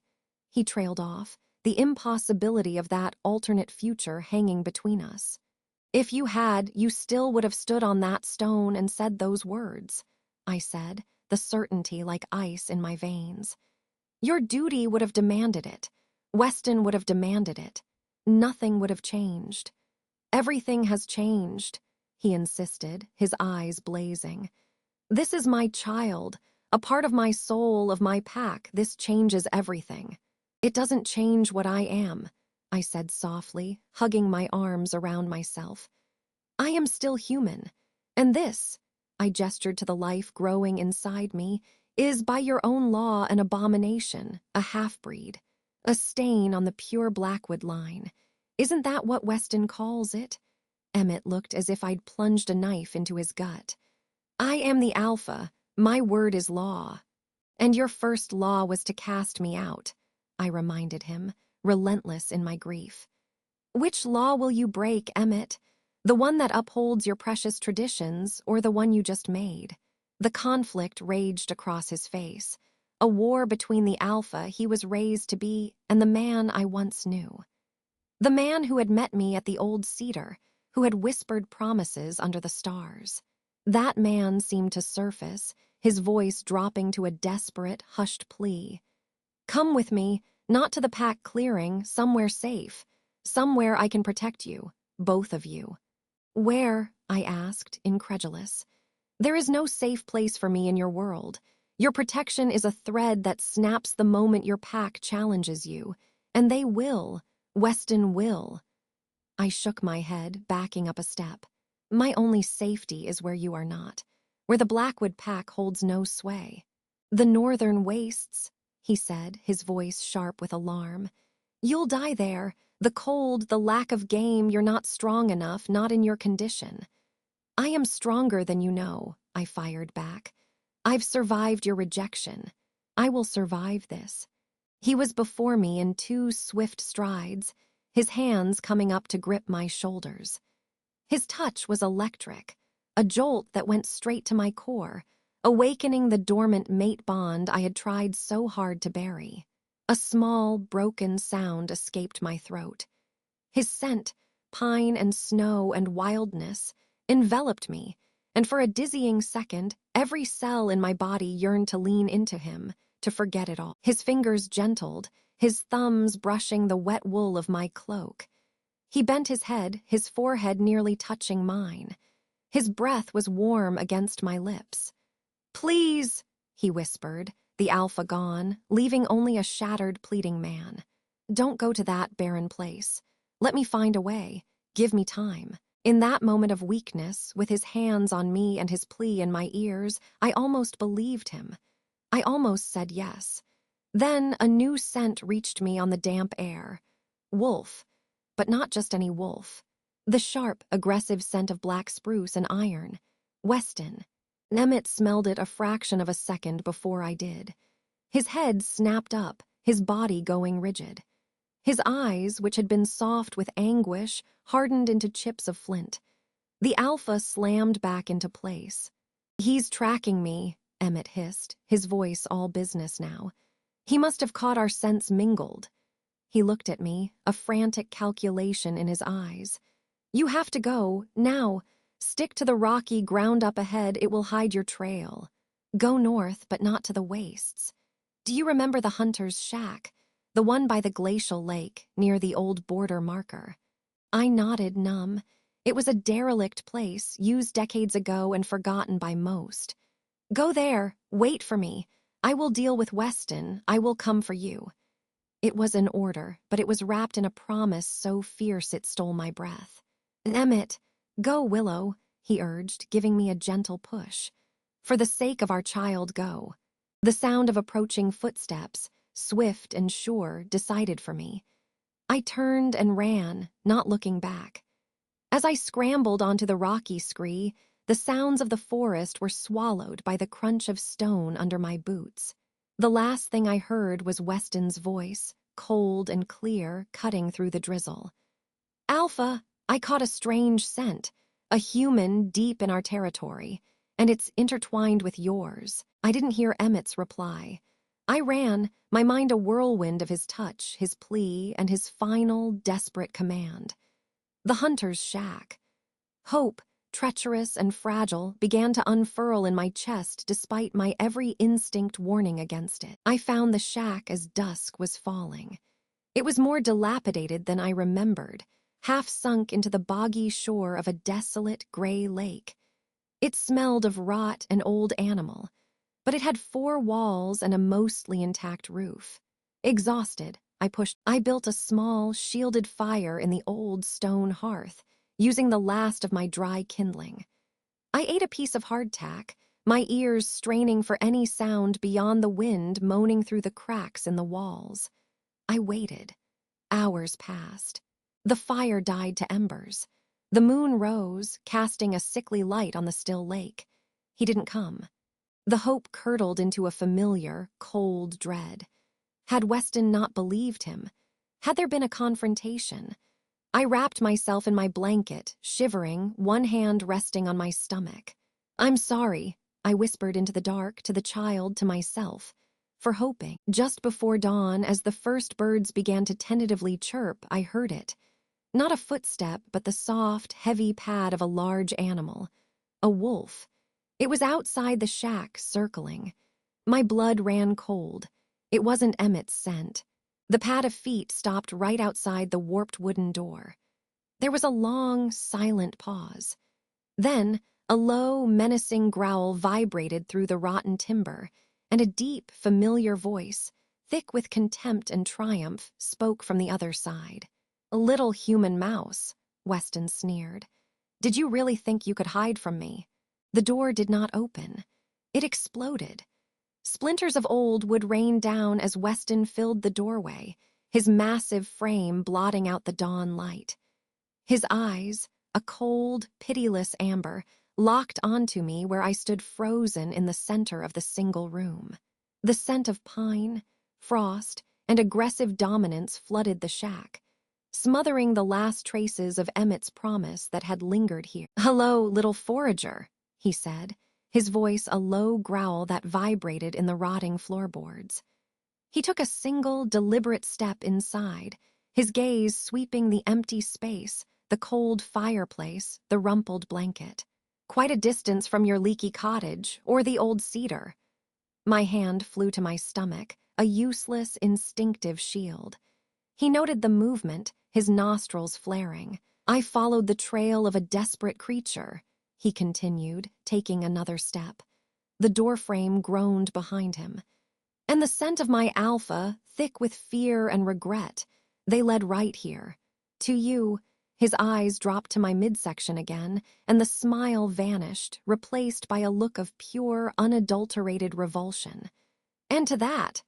He trailed off, the impossibility of that alternate future hanging between us. If you had, you still would have stood on that stone and said those words, I said, the certainty like ice in my veins. Your duty would have demanded it. Weston would have demanded it. Nothing would have changed. Everything has changed, he insisted, his eyes blazing. This is my child, a part of my soul, of my pack. This changes everything. It doesn't change what I am, I said softly, hugging my arms around myself. I am still human, and this, I gestured to the life growing inside me, is by your own law an abomination, a half-breed, a stain on the pure Blackwood line. Isn't that what Weston calls it? Emmett looked as if I'd plunged a knife into his gut. I am the alpha. My word is law. And your first law was to cast me out, I reminded him, relentless in my grief. Which law will you break, Emmett? The one that upholds your precious traditions, or the one you just made? The conflict raged across his face, a war between the alpha he was raised to be and the man I once knew. The man who had met me at the old cedar, who had whispered promises under the stars. That man seemed to surface, his voice dropping to a desperate, hushed plea. Come with me, not to the pack clearing, somewhere safe, somewhere I can protect you, both of you. Where? I asked, incredulous. There is no safe place for me in your world. Your protection is a thread that snaps the moment your pack challenges you, and they will. Weston will. I shook my head, backing up a step. My only safety is where you are not, where the Blackwood pack holds no sway. The northern wastes, he said, his voice sharp with alarm. You'll die there. The cold, the lack of game, you're not strong enough, not in your condition. I am stronger than you know, I fired back. I've survived your rejection. I will survive this. He was before me in 2 swift strides, his hands coming up to grip my shoulders. His touch was electric, a jolt that went straight to my core, awakening the dormant mate bond I had tried so hard to bury. A small, broken sound escaped my throat. His scent, pine and snow and wildness, enveloped me, and for a dizzying second, every cell in my body yearned to lean into him, to forget it all. His fingers gentled, his thumbs brushing the wet wool of my cloak. He bent his head, his forehead nearly touching mine. His breath was warm against my lips. Please, he whispered, the alpha gone, leaving only a shattered, pleading man. Don't go to that barren place. Let me find a way. Give me time. In that moment of weakness, with his hands on me and his plea in my ears, I almost believed him. I almost said yes. Then a new scent reached me on the damp air. Wolf. But not just any wolf. The sharp, aggressive scent of black spruce and iron. Weston. Emmett smelled it a fraction of a second before I did. His head snapped up, his body going rigid. His eyes, which had been soft with anguish, hardened into chips of flint. The alpha slammed back into place. "He's tracking me," Emmett hissed, his voice all business now. "He must have caught our scents mingled." He looked at me, a frantic calculation in his eyes. "You have to go, now. Stick to the rocky ground up ahead, it will hide your trail. Go north, but not to the wastes. Do you remember the hunter's shack? The one by the glacial lake, near the old border marker?" I nodded, numb. It was a derelict place, used decades ago and forgotten by most. "Go there. Wait for me. I will deal with Weston. I will come for you." It was an order, but it was wrapped in a promise so fierce it stole my breath. "Emmett, go, Willow," he urged, giving me a gentle push. "For the sake of our child, go." The sound of approaching footsteps, swift and sure, decided for me. I turned and ran, not looking back. As I scrambled onto the rocky scree, the sounds of the forest were swallowed by the crunch of stone under my boots. The last thing I heard was Weston's voice, cold and clear, cutting through the drizzle. "Alpha, I caught a strange scent, a human deep in our territory, and it's intertwined with yours." I didn't hear Emmett's reply. I ran, my mind a whirlwind of his touch, his plea, and his final, desperate command. The hunter's shack. Hope, treacherous and fragile, began to unfurl in my chest despite my every instinct warning against it. I found the shack as dusk was falling. It was more dilapidated than I remembered, half sunk into the boggy shore of a desolate gray lake. It smelled of rot and old animal, but it had 4 walls and a mostly intact roof. Exhausted, I built a small, shielded fire in the old stone hearth, using the last of my dry kindling. I ate a piece of hardtack, my ears straining for any sound beyond the wind moaning through the cracks in the walls. I waited. Hours passed. The fire died to embers. The moon rose, casting a sickly light on the still lake. He didn't come. The hope curdled into a familiar, cold dread. Had Weston not believed him? Had there been a confrontation? I wrapped myself in my blanket, shivering, one hand resting on my stomach. "I'm sorry," I whispered into the dark, to the child, to myself, for hoping. Just before dawn, as the first birds began to tentatively chirp, I heard it. Not a footstep, but the soft, heavy pad of a large animal. A wolf. It was outside the shack, circling. My blood ran cold. It wasn't Emmett's scent. The pad of feet stopped right outside the warped wooden door. There was a long, silent pause. Then, a low, menacing growl vibrated through the rotten timber, and a deep, familiar voice, thick with contempt and triumph, spoke from the other side. "A little human mouse," Weston sneered. "Did you really think you could hide from me?" The door did not open. It exploded. Splinters of old wood rained down as Weston filled the doorway, his massive frame blotting out the dawn light. His eyes, a cold, pitiless amber, locked onto me where I stood frozen in the center of the single room. The scent of pine, frost, and aggressive dominance flooded the shack, smothering the last traces of Emmett's promise that had lingered here. "Hello, little forager," he said, his voice a low growl that vibrated in the rotting floorboards. He took a single, deliberate step inside, his gaze sweeping the empty space, the cold fireplace, the rumpled blanket. "Quite a distance from your leaky cottage, or the old cedar." My hand flew to my stomach, a useless, instinctive shield. He noted the movement, his nostrils flaring. "I followed the trail of a desperate creature," he continued, taking another step. The doorframe groaned behind him. "And the scent of my alpha, thick with fear and regret, they led right here. To you, his eyes dropped to my midsection again, and the smile vanished, replaced by a look of pure, unadulterated revulsion. And to that,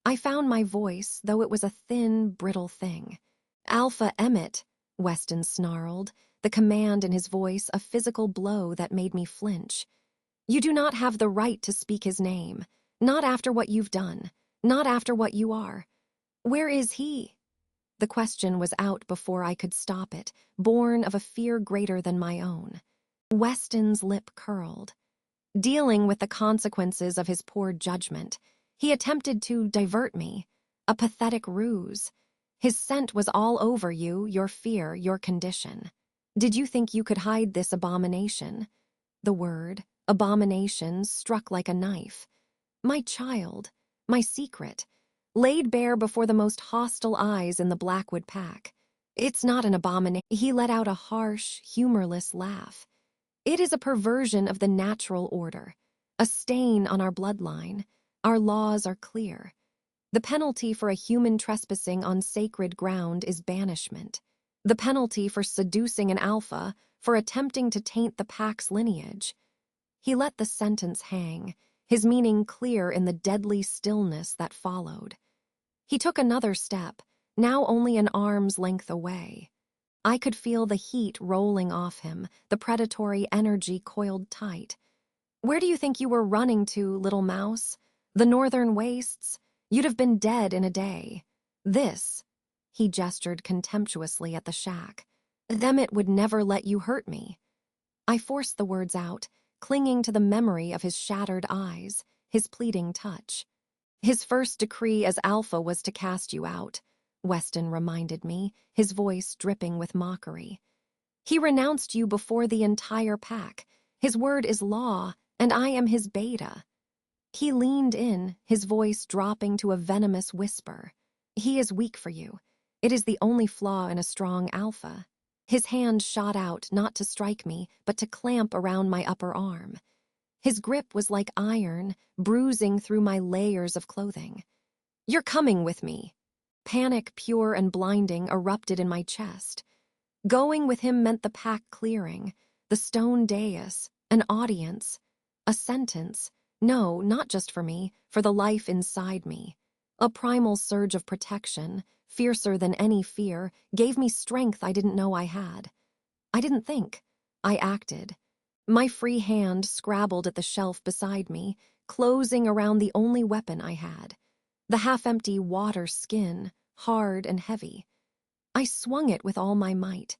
I found my voice, though it was a thin, brittle thing. Alpha Emmett, Weston snarled, the command in his voice a physical blow that made me flinch. You do not have the right to speak his name, not after what you've done, not after what you are. Where is he? The question was out before I could stop it, born of a fear greater than my own. Weston's lip curled. Dealing with the consequences of his poor judgment, he attempted to divert me, a pathetic ruse. His scent was all over you, your fear, your condition. Did you think you could hide this abomination? The word, abomination, struck like a knife. My child, my secret, laid bare before the most hostile eyes in the Blackwood pack. It's not an abomination. He let out a harsh, humorless laugh. It is a perversion of the natural order, a stain on our bloodline. Our laws are clear. The penalty for a human trespassing on sacred ground is banishment. The penalty for seducing an alpha, for attempting to taint the pack's lineage. He let the sentence hang, his meaning clear in the deadly stillness that followed. He took another step, now only an arm's length away. I could feel the heat rolling off him, the predatory energy coiled tight. Where do you think you were running to, little mouse? The northern wastes? You'd have been dead in a day. This, he gestured contemptuously at the shack. Emmett would never let you hurt me. I forced the words out, clinging to the memory of his shattered eyes, his pleading touch. His first decree as alpha was to cast you out, Weston reminded me, his voice dripping with mockery. He renounced you before the entire pack. His word is law, and I am his beta. He leaned in, his voice dropping to a venomous whisper. He is weak for you. It is the only flaw in a strong alpha. His hand shot out, not to strike me, but to clamp around my upper arm. His grip was like iron, bruising through my layers of clothing. You're coming with me. Panic, pure and blinding, erupted in my chest. Going with him meant the pack clearing, the stone dais, an audience, a sentence. No, not just for me, for the life inside me. A primal surge of protection, fiercer than any fear, gave me strength I didn't know I had. I didn't think. I acted. My free hand scrabbled at the shelf beside me, closing around the only weapon I had. The half-empty water skin, hard and heavy. I swung it with all my might.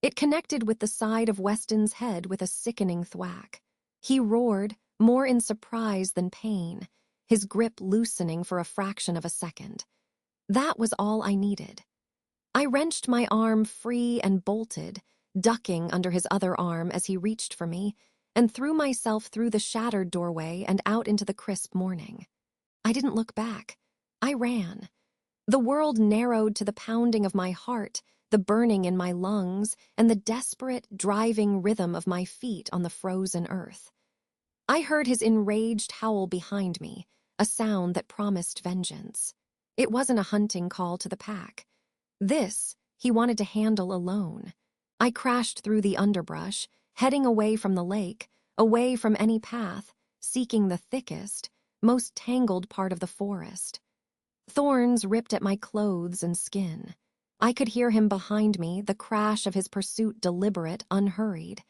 It connected with the side of Weston's head with a sickening thwack. He roared, more in surprise than pain, his grip loosening for a fraction of a second. That was all I needed. I wrenched my arm free and bolted, ducking under his other arm as he reached for me, and threw myself through the shattered doorway and out into the crisp morning. I didn't look back. I ran. The world narrowed to the pounding of my heart, the burning in my lungs, and the desperate, driving rhythm of my feet on the frozen earth. I heard his enraged howl behind me, a sound that promised vengeance. It wasn't a hunting call to the pack. This, he wanted to handle alone. I crashed through the underbrush, heading away from the lake, away from any path, seeking the thickest, most tangled part of the forest. Thorns ripped at my clothes and skin. I could hear him behind me, the crash of his pursuit deliberate, unhurried.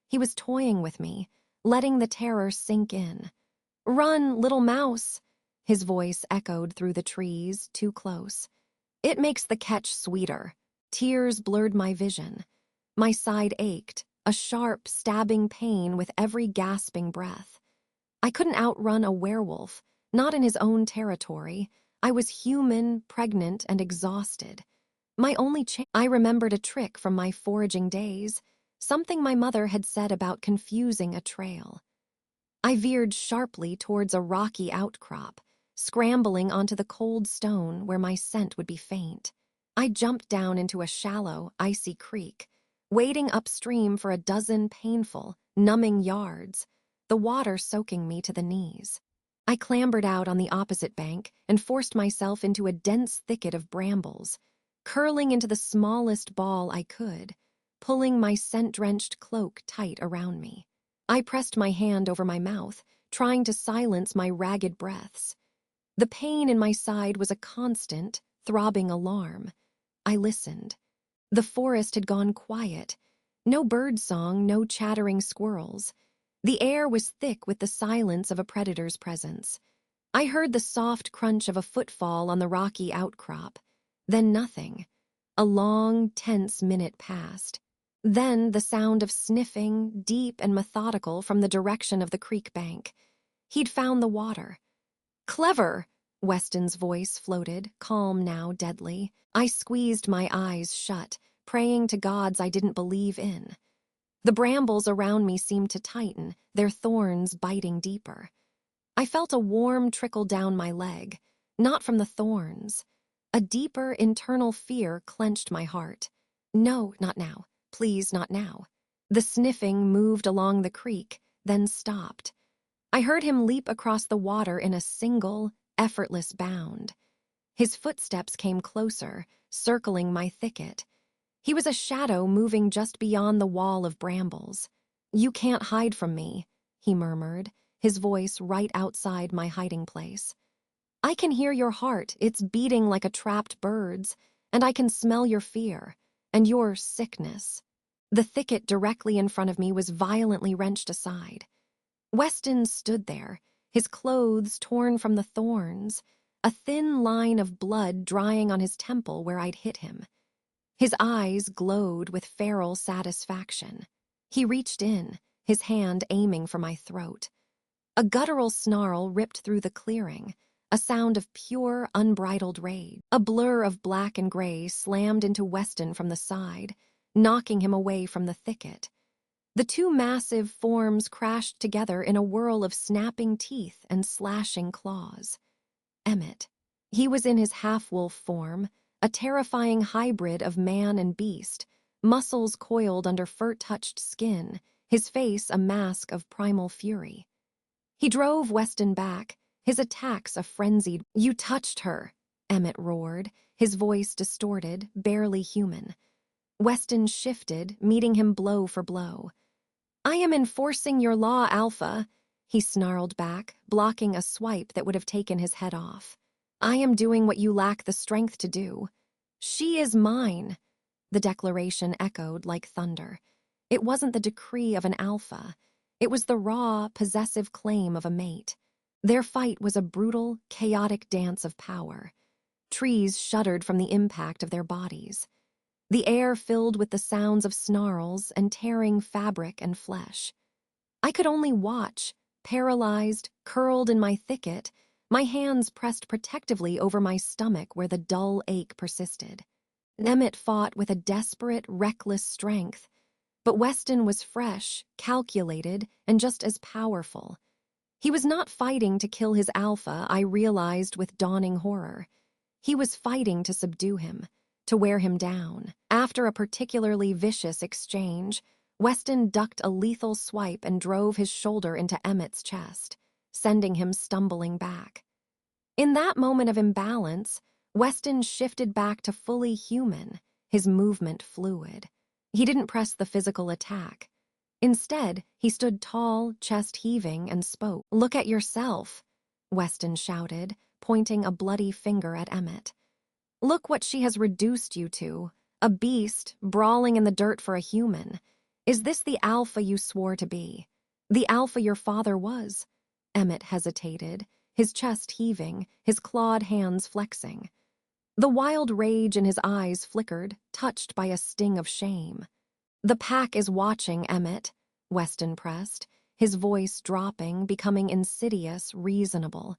He was toying with me, letting the terror sink in. "Run, little mouse!" His voice echoed through the trees, too close. It makes the catch sweeter. Tears blurred my vision. My side ached, a sharp, stabbing pain with every gasping breath. I couldn't outrun a werewolf, not in his own territory. I was human, pregnant, and exhausted. My only chance. I remembered a trick from my foraging days, something my mother had said about confusing a trail. I veered sharply towards a rocky outcrop, scrambling onto the cold stone where my scent would be faint. I jumped down into a shallow, icy creek, wading upstream for a dozen painful, numbing yards, the water soaking me to the knees. I clambered out on the opposite bank and forced myself into a dense thicket of brambles. curling into the smallest ball I could, pulling my scent-drenched cloak tight around me. I pressed my hand over my mouth, trying to silence my ragged breaths. The pain in my side was a constant, throbbing alarm. I listened. The forest had gone quiet. No birdsong, no chattering squirrels. The air was thick with the silence of a predator's presence. I heard the soft crunch of a footfall on the rocky outcrop. Then nothing. A long, tense minute passed. Then the sound of sniffing, deep and methodical from the direction of the creek bank. He'd found the water. "Clever!" Weston's voice floated, calm now, deadly. I squeezed my eyes shut, praying to gods I didn't believe in. The brambles around me seemed to tighten, their thorns biting deeper. I felt a warm trickle down my leg, not from the thorns. A deeper internal fear clenched my heart. No, not now. Please, not now. The sniffing moved along the creek, then stopped. I heard him leap across the water in a single, effortless bound. His footsteps came closer, circling my thicket. He was a shadow moving just beyond the wall of brambles. "You can't hide from me," he murmured, his voice right outside my hiding place. "I can hear your heart, it's beating like a trapped bird's, and I can smell your fear, and your sickness." The thicket directly in front of me was violently wrenched aside. Weston stood there, his clothes torn from the thorns, a thin line of blood drying on his temple where I'd hit him. His eyes glowed with feral satisfaction. He reached in, his hand aiming for my throat. A guttural snarl ripped through the clearing, a sound of pure, unbridled rage. A blur of black and gray slammed into Weston from the side, knocking him away from the thicket. The two massive forms crashed together in a whirl of snapping teeth and slashing claws. Emmett. He was in his half-wolf form, a terrifying hybrid of man and beast, muscles coiled under fur-touched skin, his face a mask of primal fury. He drove Weston back, his attacks a frenzied, "You touched her," Emmett roared, his voice distorted, barely human. Weston shifted, meeting him blow for blow. "I am enforcing your law, Alpha," he snarled back, blocking a swipe that would have taken his head off. "I am doing what you lack the strength to do. She is mine." The declaration echoed like thunder. It wasn't the decree of an alpha. It was the raw, possessive claim of a mate. Their fight was a brutal, chaotic dance of power. Trees shuddered from the impact of their bodies. The air filled with the sounds of snarls and tearing fabric and flesh. I could only watch, paralyzed, curled in my thicket, my hands pressed protectively over my stomach where the dull ache persisted. Emmett fought with a desperate, reckless strength, but Weston was fresh, calculated, and just as powerful. He was not fighting to kill his alpha, I realized with dawning horror. He was fighting to subdue him, to wear him down. After a particularly vicious exchange, Weston ducked a lethal swipe and drove his shoulder into Emmett's chest, sending him stumbling back. In that moment of imbalance, Weston shifted back to fully human, his movement fluid. He didn't press the physical attack. Instead, he stood tall, chest heaving, and spoke. "Look at yourself," Weston shouted, pointing a bloody finger at Emmett. "Look what she has reduced you to, a beast brawling in the dirt for a human. Is this the alpha you swore to be? The alpha your father was?" Emmett hesitated, his chest heaving, his clawed hands flexing. The wild rage in his eyes flickered, touched by a sting of shame. "The pack is watching, Emmett," Weston pressed, his voice dropping, becoming insidious, reasonable.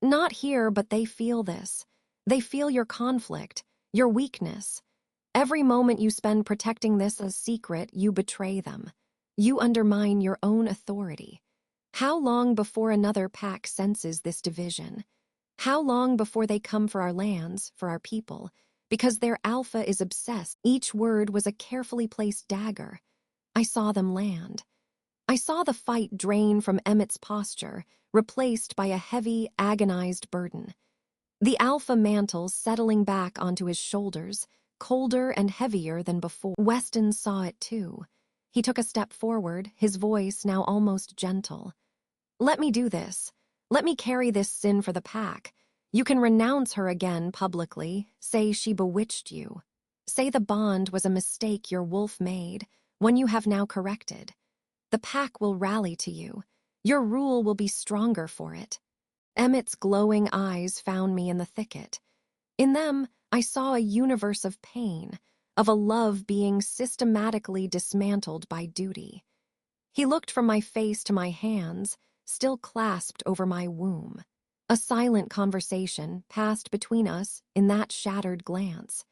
"Not here, but they feel this. They feel your conflict, your weakness. Every moment you spend protecting this as secret, you betray them. You undermine your own authority. How long before another pack senses this division? How long before they come for our lands, for our people? Because their alpha is obsessed." Each word was a carefully placed dagger. I saw them land. I saw the fight drain from Emmett's posture, replaced by a heavy, agonized burden. the alpha mantle settling back onto his shoulders, colder and heavier than before. Weston saw it too. He took a step forward, his voice now almost gentle. "Let me do this. Let me carry this sin for the pack. You can renounce her again publicly, say she bewitched you. Say the bond was a mistake your wolf made, one you have now corrected. The pack will rally to you. Your rule will be stronger for it." Emmett's glowing eyes found me in the thicket. In them, I saw a universe of pain, of a love being systematically dismantled by duty. He looked from my face to my hands, still clasped over my womb. A silent conversation passed between us in that shattered glance.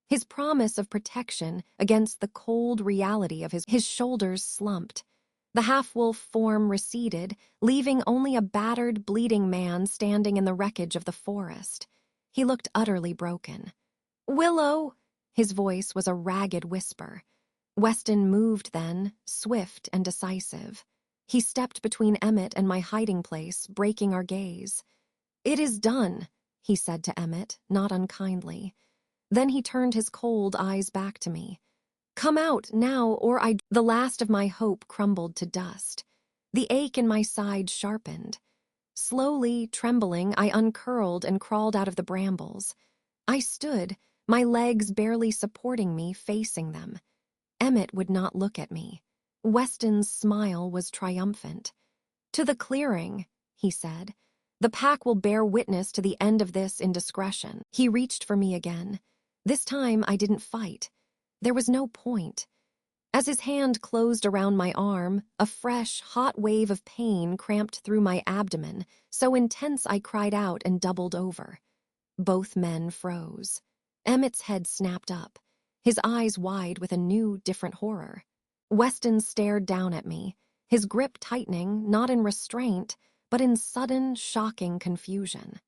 His promise of protection against the cold reality of his shoulders slumped. The half-wolf form receded, leaving only a battered, bleeding man standing in the wreckage of the forest. He looked utterly broken. "Willow!" His voice was a ragged whisper. Weston moved then, swift and decisive. He stepped between Emmett and my hiding place, breaking our gaze. "It is done," he said to Emmett, not unkindly. Then he turned his cold eyes back to me. "Come out now, or I..." The last of my hope crumbled to dust. The ache in my side sharpened. Slowly, trembling, I uncurled and crawled out of the brambles. I stood, my legs barely supporting me, facing them. Emmett would not look at me. Weston's smile was triumphant. "To the clearing," he said. "The pack will bear witness to the end of this indiscretion." He reached for me again. This time I didn't fight. There was no point. As his hand closed around my arm, a fresh, hot wave of pain cramped through my abdomen, so intense I cried out and doubled over. Both men froze. Emmett's head snapped up, his eyes wide with a new, different horror. Weston stared down at me, his grip tightening, not in restraint, but in sudden, shocking confusion.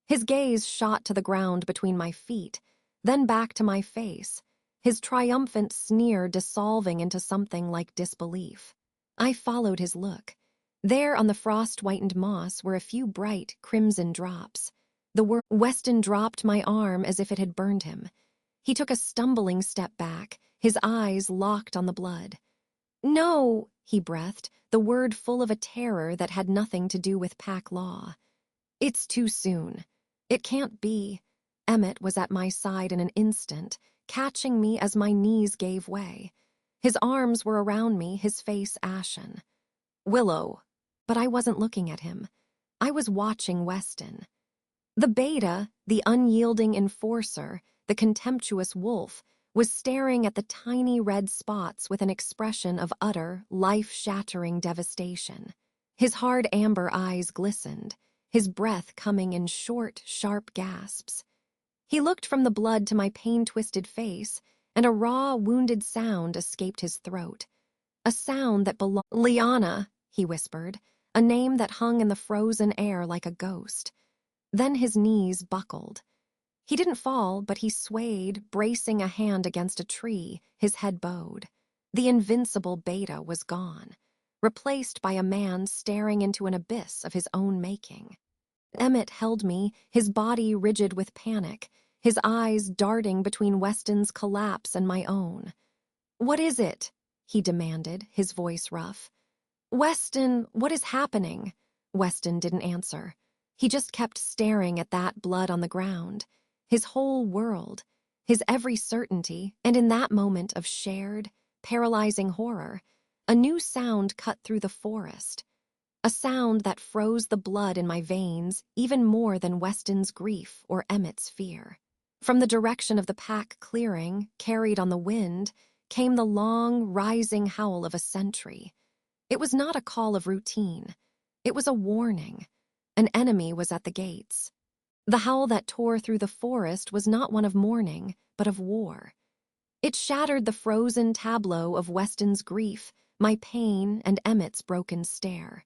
His gaze shot to the ground between my feet, then back to my face, his triumphant sneer dissolving into something like disbelief. I followed his look. There on the frost-whitened moss were a few bright, crimson drops. Weston dropped my arm as if it had burned him. He took a stumbling step back, his eyes locked on the blood. "No," he breathed, the word full of a terror that had nothing to do with pack law. "It's too soon. It can't be." Emmett was at my side in an instant, catching me as my knees gave way. His arms were around me, his face ashen. "Willow." But I wasn't looking at him. I was watching Weston. The beta, the unyielding enforcer, the contemptuous wolf, was staring at the tiny red spots with an expression of utter, life-shattering devastation. His hard amber eyes glistened, his breath coming in short, sharp gasps. He looked from the blood to my pain-twisted face, and a raw, wounded sound escaped his throat. A sound that belonged. "Liana," he whispered, a name that hung in the frozen air like a ghost. Then his knees buckled. He didn't fall, but he swayed, bracing a hand against a tree, his head bowed. The invincible beta was gone, replaced by a man staring into an abyss of his own making. Emmett held me, his body rigid with panic, his eyes darting between Weston's collapse and my own. "What is it?" he demanded, his voice rough. "Weston, what is happening?" Weston didn't answer. He just kept staring at that blood on the ground, his whole world, his every certainty, and in that moment of shared, paralyzing horror, a new sound cut through the forest. A sound that froze the blood in my veins even more than Weston's grief or Emmett's fear. From the direction of the pack clearing, carried on the wind, came the long, rising howl of a sentry. It was not a call of routine. It was a warning. An enemy was at the gates. The howl that tore through the forest was not one of mourning, but of war. It shattered the frozen tableau of Weston's grief, my pain, and Emmett's broken stare.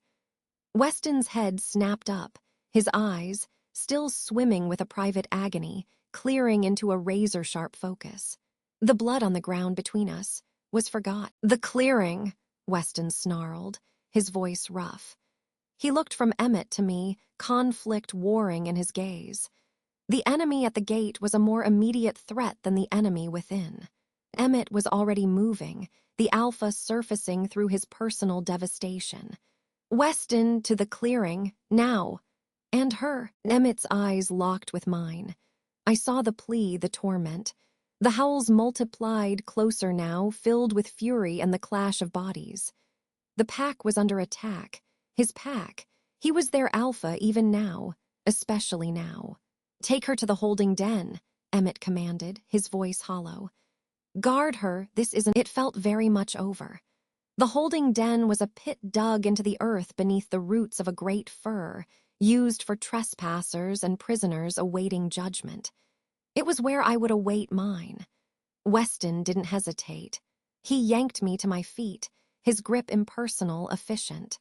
Weston's head snapped up, his eyes, still swimming with a private agony, clearing into a razor-sharp focus. The blood on the ground between us was forgot. "The clearing," Weston snarled, his voice rough. He looked from Emmett to me, conflict warring in his gaze. The enemy at the gate was a more immediate threat than the enemy within. Emmett was already moving, the alpha surfacing through his personal devastation. Weston to the clearing, now. And her. Emmett's eyes locked with mine. I saw the plea, the torment. The howls multiplied, closer now, filled with fury and the clash of bodies. The pack was under attack. His pack. He was their alpha even now, especially now. "Take her to the holding den," Emmett commanded, his voice hollow. "Guard her, this isn't—" It felt very much over. The holding den was a pit dug into the earth beneath the roots of a great fir, used for trespassers and prisoners awaiting judgment. It was where I would await mine. Weston didn't hesitate. He yanked me to my feet, his grip impersonal, efficient.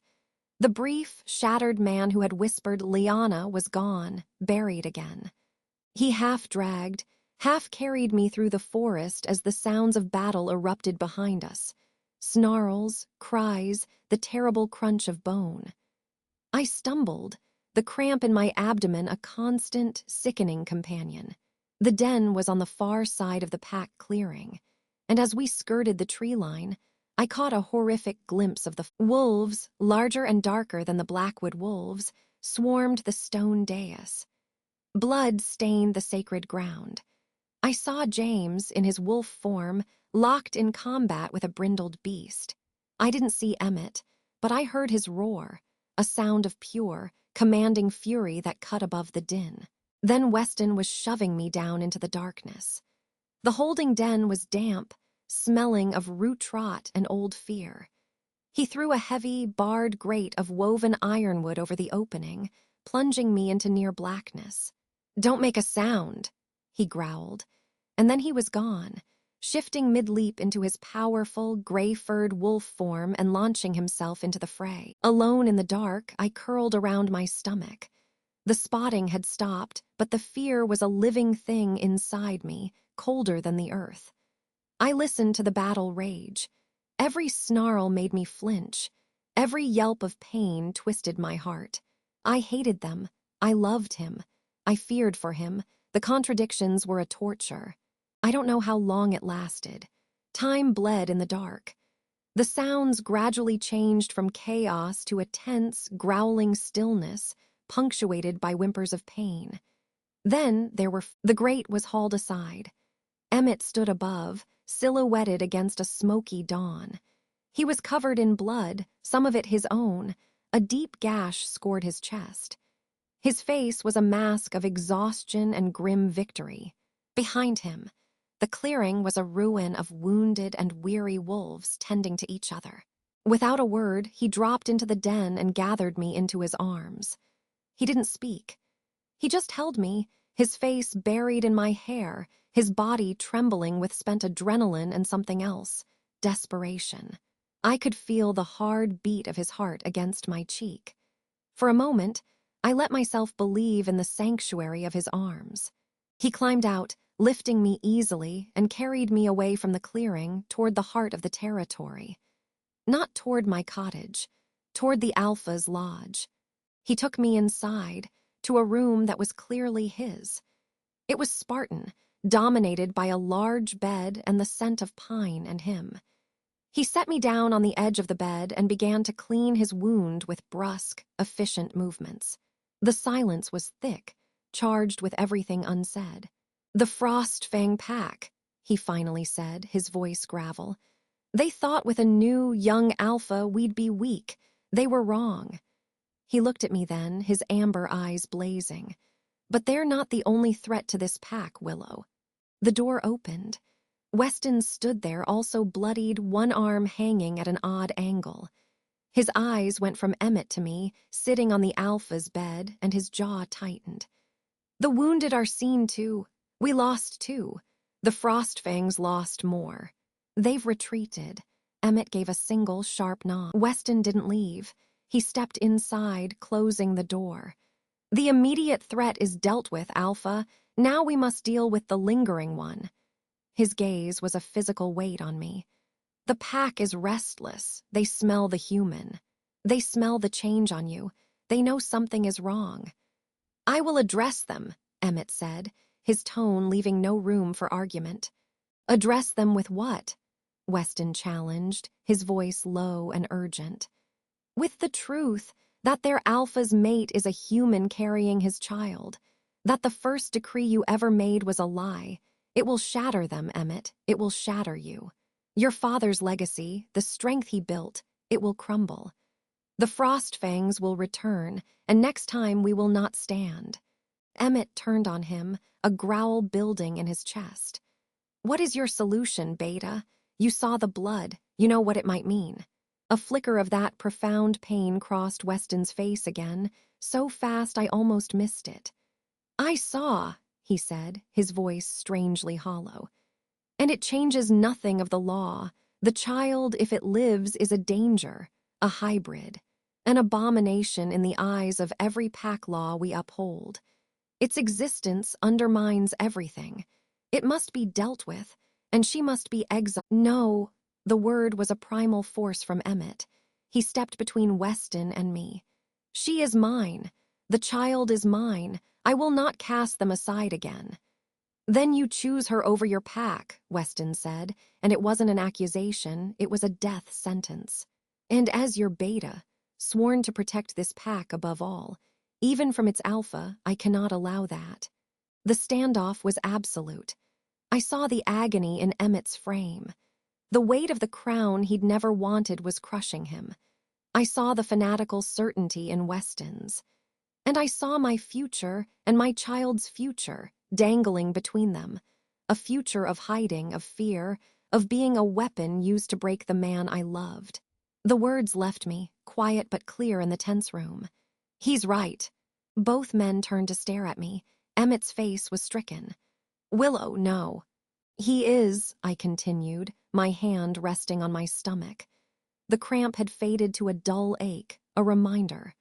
The brief, shattered man who had whispered Liana was gone, buried again. He half-dragged, half-carried me through the forest as the sounds of battle erupted behind us. Snarls, cries, the terrible crunch of bone. I stumbled, the cramp in my abdomen a constant, sickening companion. The den was on the far side of the pack clearing, and as we skirted the tree line, I caught a horrific glimpse of the wolves, larger and darker than the Blackwood wolves, swarmed the stone dais. Blood stained the sacred ground. I saw James, in his wolf form, locked in combat with a brindled beast. I didn't see Emmett, but I heard his roar, a sound of pure, commanding fury that cut above the din. Then Weston was shoving me down into the darkness. The holding den was damp, smelling of root rot and old fear. He threw a heavy, barred grate of woven ironwood over the opening, plunging me into near blackness. "Don't make a sound," he growled, and then he was gone, shifting mid-leap into his powerful, gray-furred wolf form and launching himself into the fray. Alone in the dark, I curled around my stomach. The spotting had stopped, but the fear was a living thing inside me, colder than the earth. I listened to the battle rage. Every snarl made me flinch. Every yelp of pain twisted my heart. I hated them. I loved him. I feared for him. The contradictions were a torture. I don't know how long it lasted. Time bled in the dark. The sounds gradually changed from chaos to a tense, growling stillness, punctuated by whimpers of pain. Then the grate was hauled aside. Emmett stood above, silhouetted against a smoky dawn. He was covered in blood, some of it his own. A deep gash scored his chest. His face was a mask of exhaustion and grim victory. Behind him, the clearing was a ruin of wounded and weary wolves tending to each other. Without a word, he dropped into the den and gathered me into his arms. He didn't speak. He just held me, his face buried in my hair, his body trembling with spent adrenaline and something else, desperation. I could feel the hard beat of his heart against my cheek. For a moment, I let myself believe in the sanctuary of his arms. He climbed out, lifting me easily, and carried me away from the clearing toward the heart of the territory. Not toward my cottage, toward the Alpha's lodge. He took me inside, to a room that was clearly his. It was Spartan, dominated by a large bed and the scent of pine and him. He set me down on the edge of the bed and began to clean his wound with brusque, efficient movements. The silence was thick, charged with everything unsaid. "The Frostfang pack," he finally said, his voice gravel. "They thought with a new, young alpha we'd be weak. They were wrong." He looked at me then, his amber eyes blazing. "But they're not the only threat to this pack, Willow." The door opened. Weston stood there, also bloodied, one arm hanging at an odd angle. His eyes went from Emmett to me, sitting on the Alpha's bed, and his jaw tightened. "The wounded are seen too. We lost too. The Frostfangs lost more. They've retreated." Emmett gave a single, sharp nod. Weston didn't leave. He stepped inside, closing the door. "The immediate threat is dealt with, Alpha. Now we must deal with the lingering one." His gaze was a physical weight on me. "The pack is restless. They smell the human. They smell the change on you. They know something is wrong." "I will address them," Emmett said, his tone leaving no room for argument. Address them with what? Weston challenged, his voice low and urgent. With the truth that their alpha's mate is a human carrying his child, that the first decree you ever made was a lie. It will shatter them, Emmett. It will shatter you. Your father's legacy, the strength he built, it will crumble. The frost fangs will return, and next time we will not stand. Emmett turned on him, a growl building in his chest. What is your solution, Beta? You saw the blood. You know what it might mean. A flicker of that profound pain crossed Weston's face again, so fast I almost missed it. I saw, he said, his voice strangely hollow. And it changes nothing of the law. The child, if it lives, is a danger, a hybrid, an abomination in the eyes of every pack law we uphold. Its existence undermines everything. It must be dealt with, and she must be exiled. No, the word was a primal force from Emmett. He stepped between Weston and me. She is mine. The child is mine. I will not cast them aside again. Then you choose her over your pack, Weston said, and it wasn't an accusation, it was a death sentence. And as your Beta, sworn to protect this pack above all, even from its alpha, I cannot allow that. The standoff was absolute. I saw the agony in Emmett's frame. The weight of the crown he'd never wanted was crushing him. I saw the fanatical certainty in Weston's. And I saw my future and my child's future dangling between them, a future of hiding, of fear, of being a weapon used to break the man I loved. The words left me, quiet but clear in the tense room. He's right. Both men turned to stare at me. Emmett's face was stricken. Willow, no. He is, I continued, my hand resting on my stomach. The cramp had faded to a dull ache, a reminder.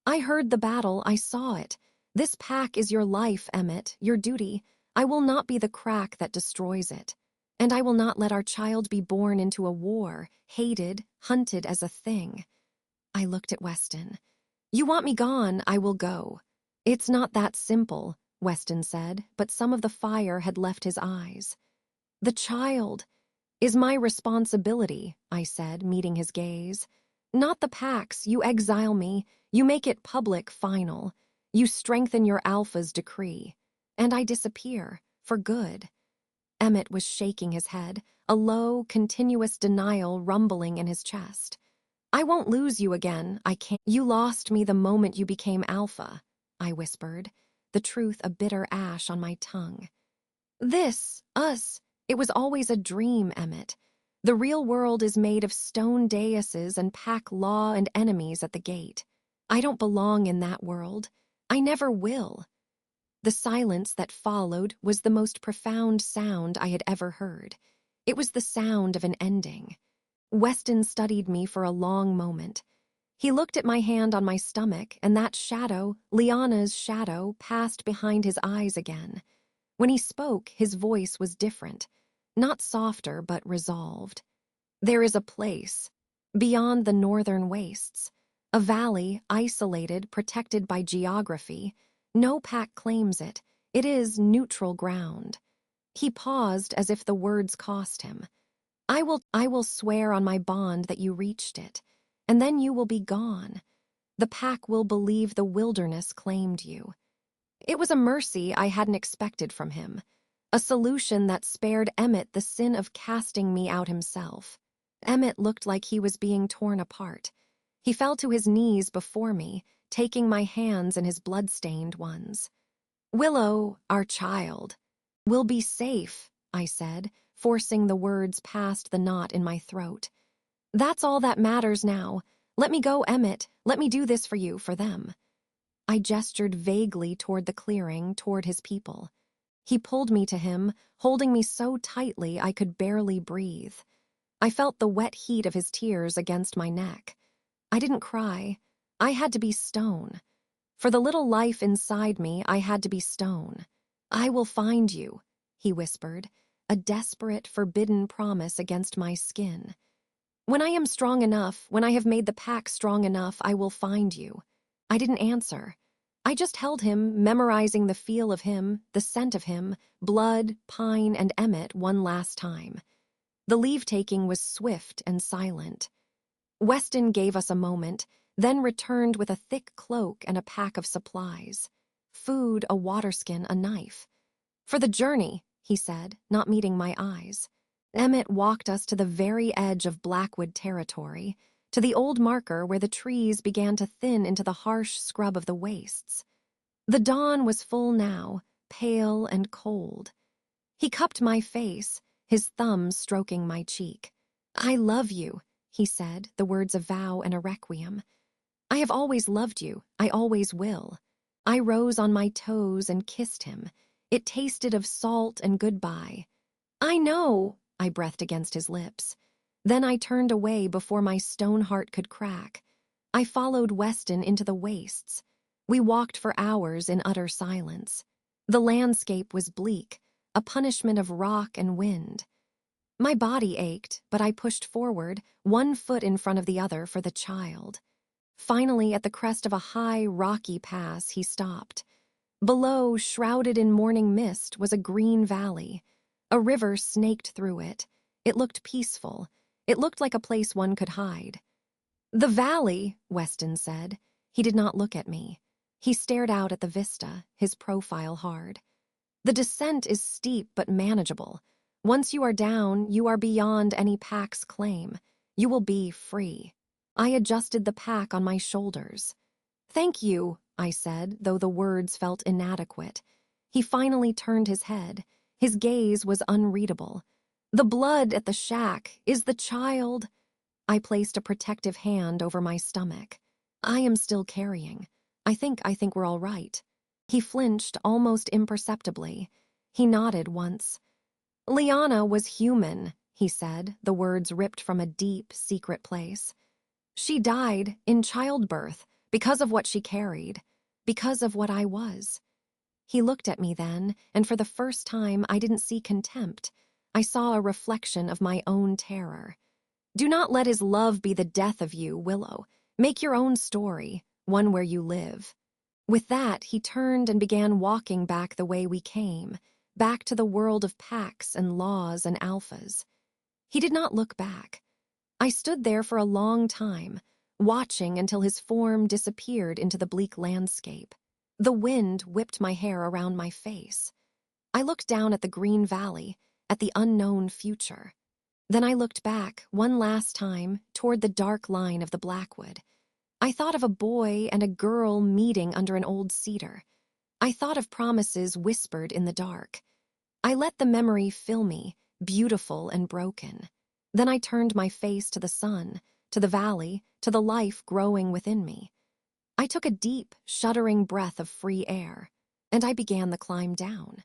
I heard the battle, I saw it. This pack is your life, Emmett, your duty. I will not be the crack that destroys it. And I will not let our child be born into a war, hated, hunted as a thing. I looked at Weston. You want me gone, I will go. It's not that simple, Weston said, but some of the fire had left his eyes. The child is my responsibility, I said, meeting his gaze. Not the pack's. You exile me. You make it public, final. You strengthen your alpha's decree. And I disappear, for good. Emmett was shaking his head, a low, continuous denial rumbling in his chest. I won't lose you again, I can't. You lost me the moment you became alpha, I whispered, the truth a bitter ash on my tongue. This, us, it was always a dream, Emmett. The real world is made of stone daises and pack law and enemies at the gate. I don't belong in that world. I never will. The silence that followed was the most profound sound I had ever heard. It was the sound of an ending. Weston studied me for a long moment. He looked at my hand on my stomach, and that shadow, Liana's shadow, passed behind his eyes again. When he spoke, his voice was different, not softer but resolved. There is a place, beyond the northern wastes, a valley, isolated, protected by geography. No pack claims it. It is neutral ground. He paused as if the words cost him. I will swear on my bond that you reached it, and then you will be gone. The pack will believe the wilderness claimed you. It was a mercy I hadn't expected from him, a solution that spared Emmett the sin of casting me out himself. Emmett looked like he was being torn apart. He fell to his knees before me, taking my hands in his blood-stained ones. Willow, our child, will be safe, I said, forcing the words past the knot in my throat. That's all that matters now. Let me go, Emmett. Let me do this for you, for them. I gestured vaguely toward the clearing, toward his people. He pulled me to him, holding me so tightly I could barely breathe. I felt the wet heat of his tears against my neck. I didn't cry. I had to be stone. For the little life inside me, I had to be stone. I will find you, he whispered, a desperate, forbidden promise against my skin. When I am strong enough, when I have made the pack strong enough, I will find you. I didn't answer. I just held him, memorizing the feel of him, the scent of him, blood, pine, and Emmett one last time. The leave-taking was swift and silent. Weston gave us a moment, then returned with a thick cloak and a pack of supplies. Food, a waterskin, a knife. "For the journey," he said, not meeting my eyes. Emmett walked us to the very edge of Blackwood territory, to the old marker where the trees began to thin into the harsh scrub of the wastes. The dawn was full now, pale and cold. He cupped my face, his thumb stroking my cheek. "I love you," he said, the words a vow and a requiem. "I have always loved you. I always will." I rose on my toes and kissed him. It tasted of salt and goodbye. "I know," I breathed against his lips. Then I turned away before my stone heart could crack. I followed Weston into the wastes. We walked for hours in utter silence. The landscape was bleak, a punishment of rock and wind. My body ached, but I pushed forward, one foot in front of the other for the child. Finally, at the crest of a high, rocky pass, he stopped. Below, shrouded in morning mist, was a green valley. A river snaked through it. It looked peaceful. It looked like a place one could hide. "The valley," Weston said. He did not look at me. He stared out at the vista, his profile hard. "The descent is steep but manageable. Once you are down, you are beyond any pack's claim. You will be free." I adjusted the pack on my shoulders. "Thank you," I said, though the words felt inadequate. He finally turned his head. His gaze was unreadable. "The blood at the shack, is the child—" I placed a protective hand over my stomach. "I am still carrying. I think we're all right." He flinched almost imperceptibly. He nodded once. "Liana was human," he said, the words ripped from a deep, secret place. "She died in childbirth because of what she carried, because of what I was." He looked at me then, and for the first time I didn't see contempt. I saw a reflection of my own terror. "Do not let his love be the death of you, Willow. Make your own story, one where you live." With that, he turned and began walking back the way we came, back to the world of packs and laws and alphas. He did not look back. I stood there for a long time, watching until his form disappeared into the bleak landscape. The wind whipped my hair around my face. I looked down at the green valley, at the unknown future. Then I looked back, one last time, toward the dark line of the Blackwood. I thought of a boy and a girl meeting under an old cedar. I thought of promises whispered in the dark. I let the memory fill me, beautiful and broken. Then I turned my face to the sun, to the valley, to the life growing within me. I took a deep, shuddering breath of free air, and I began the climb down.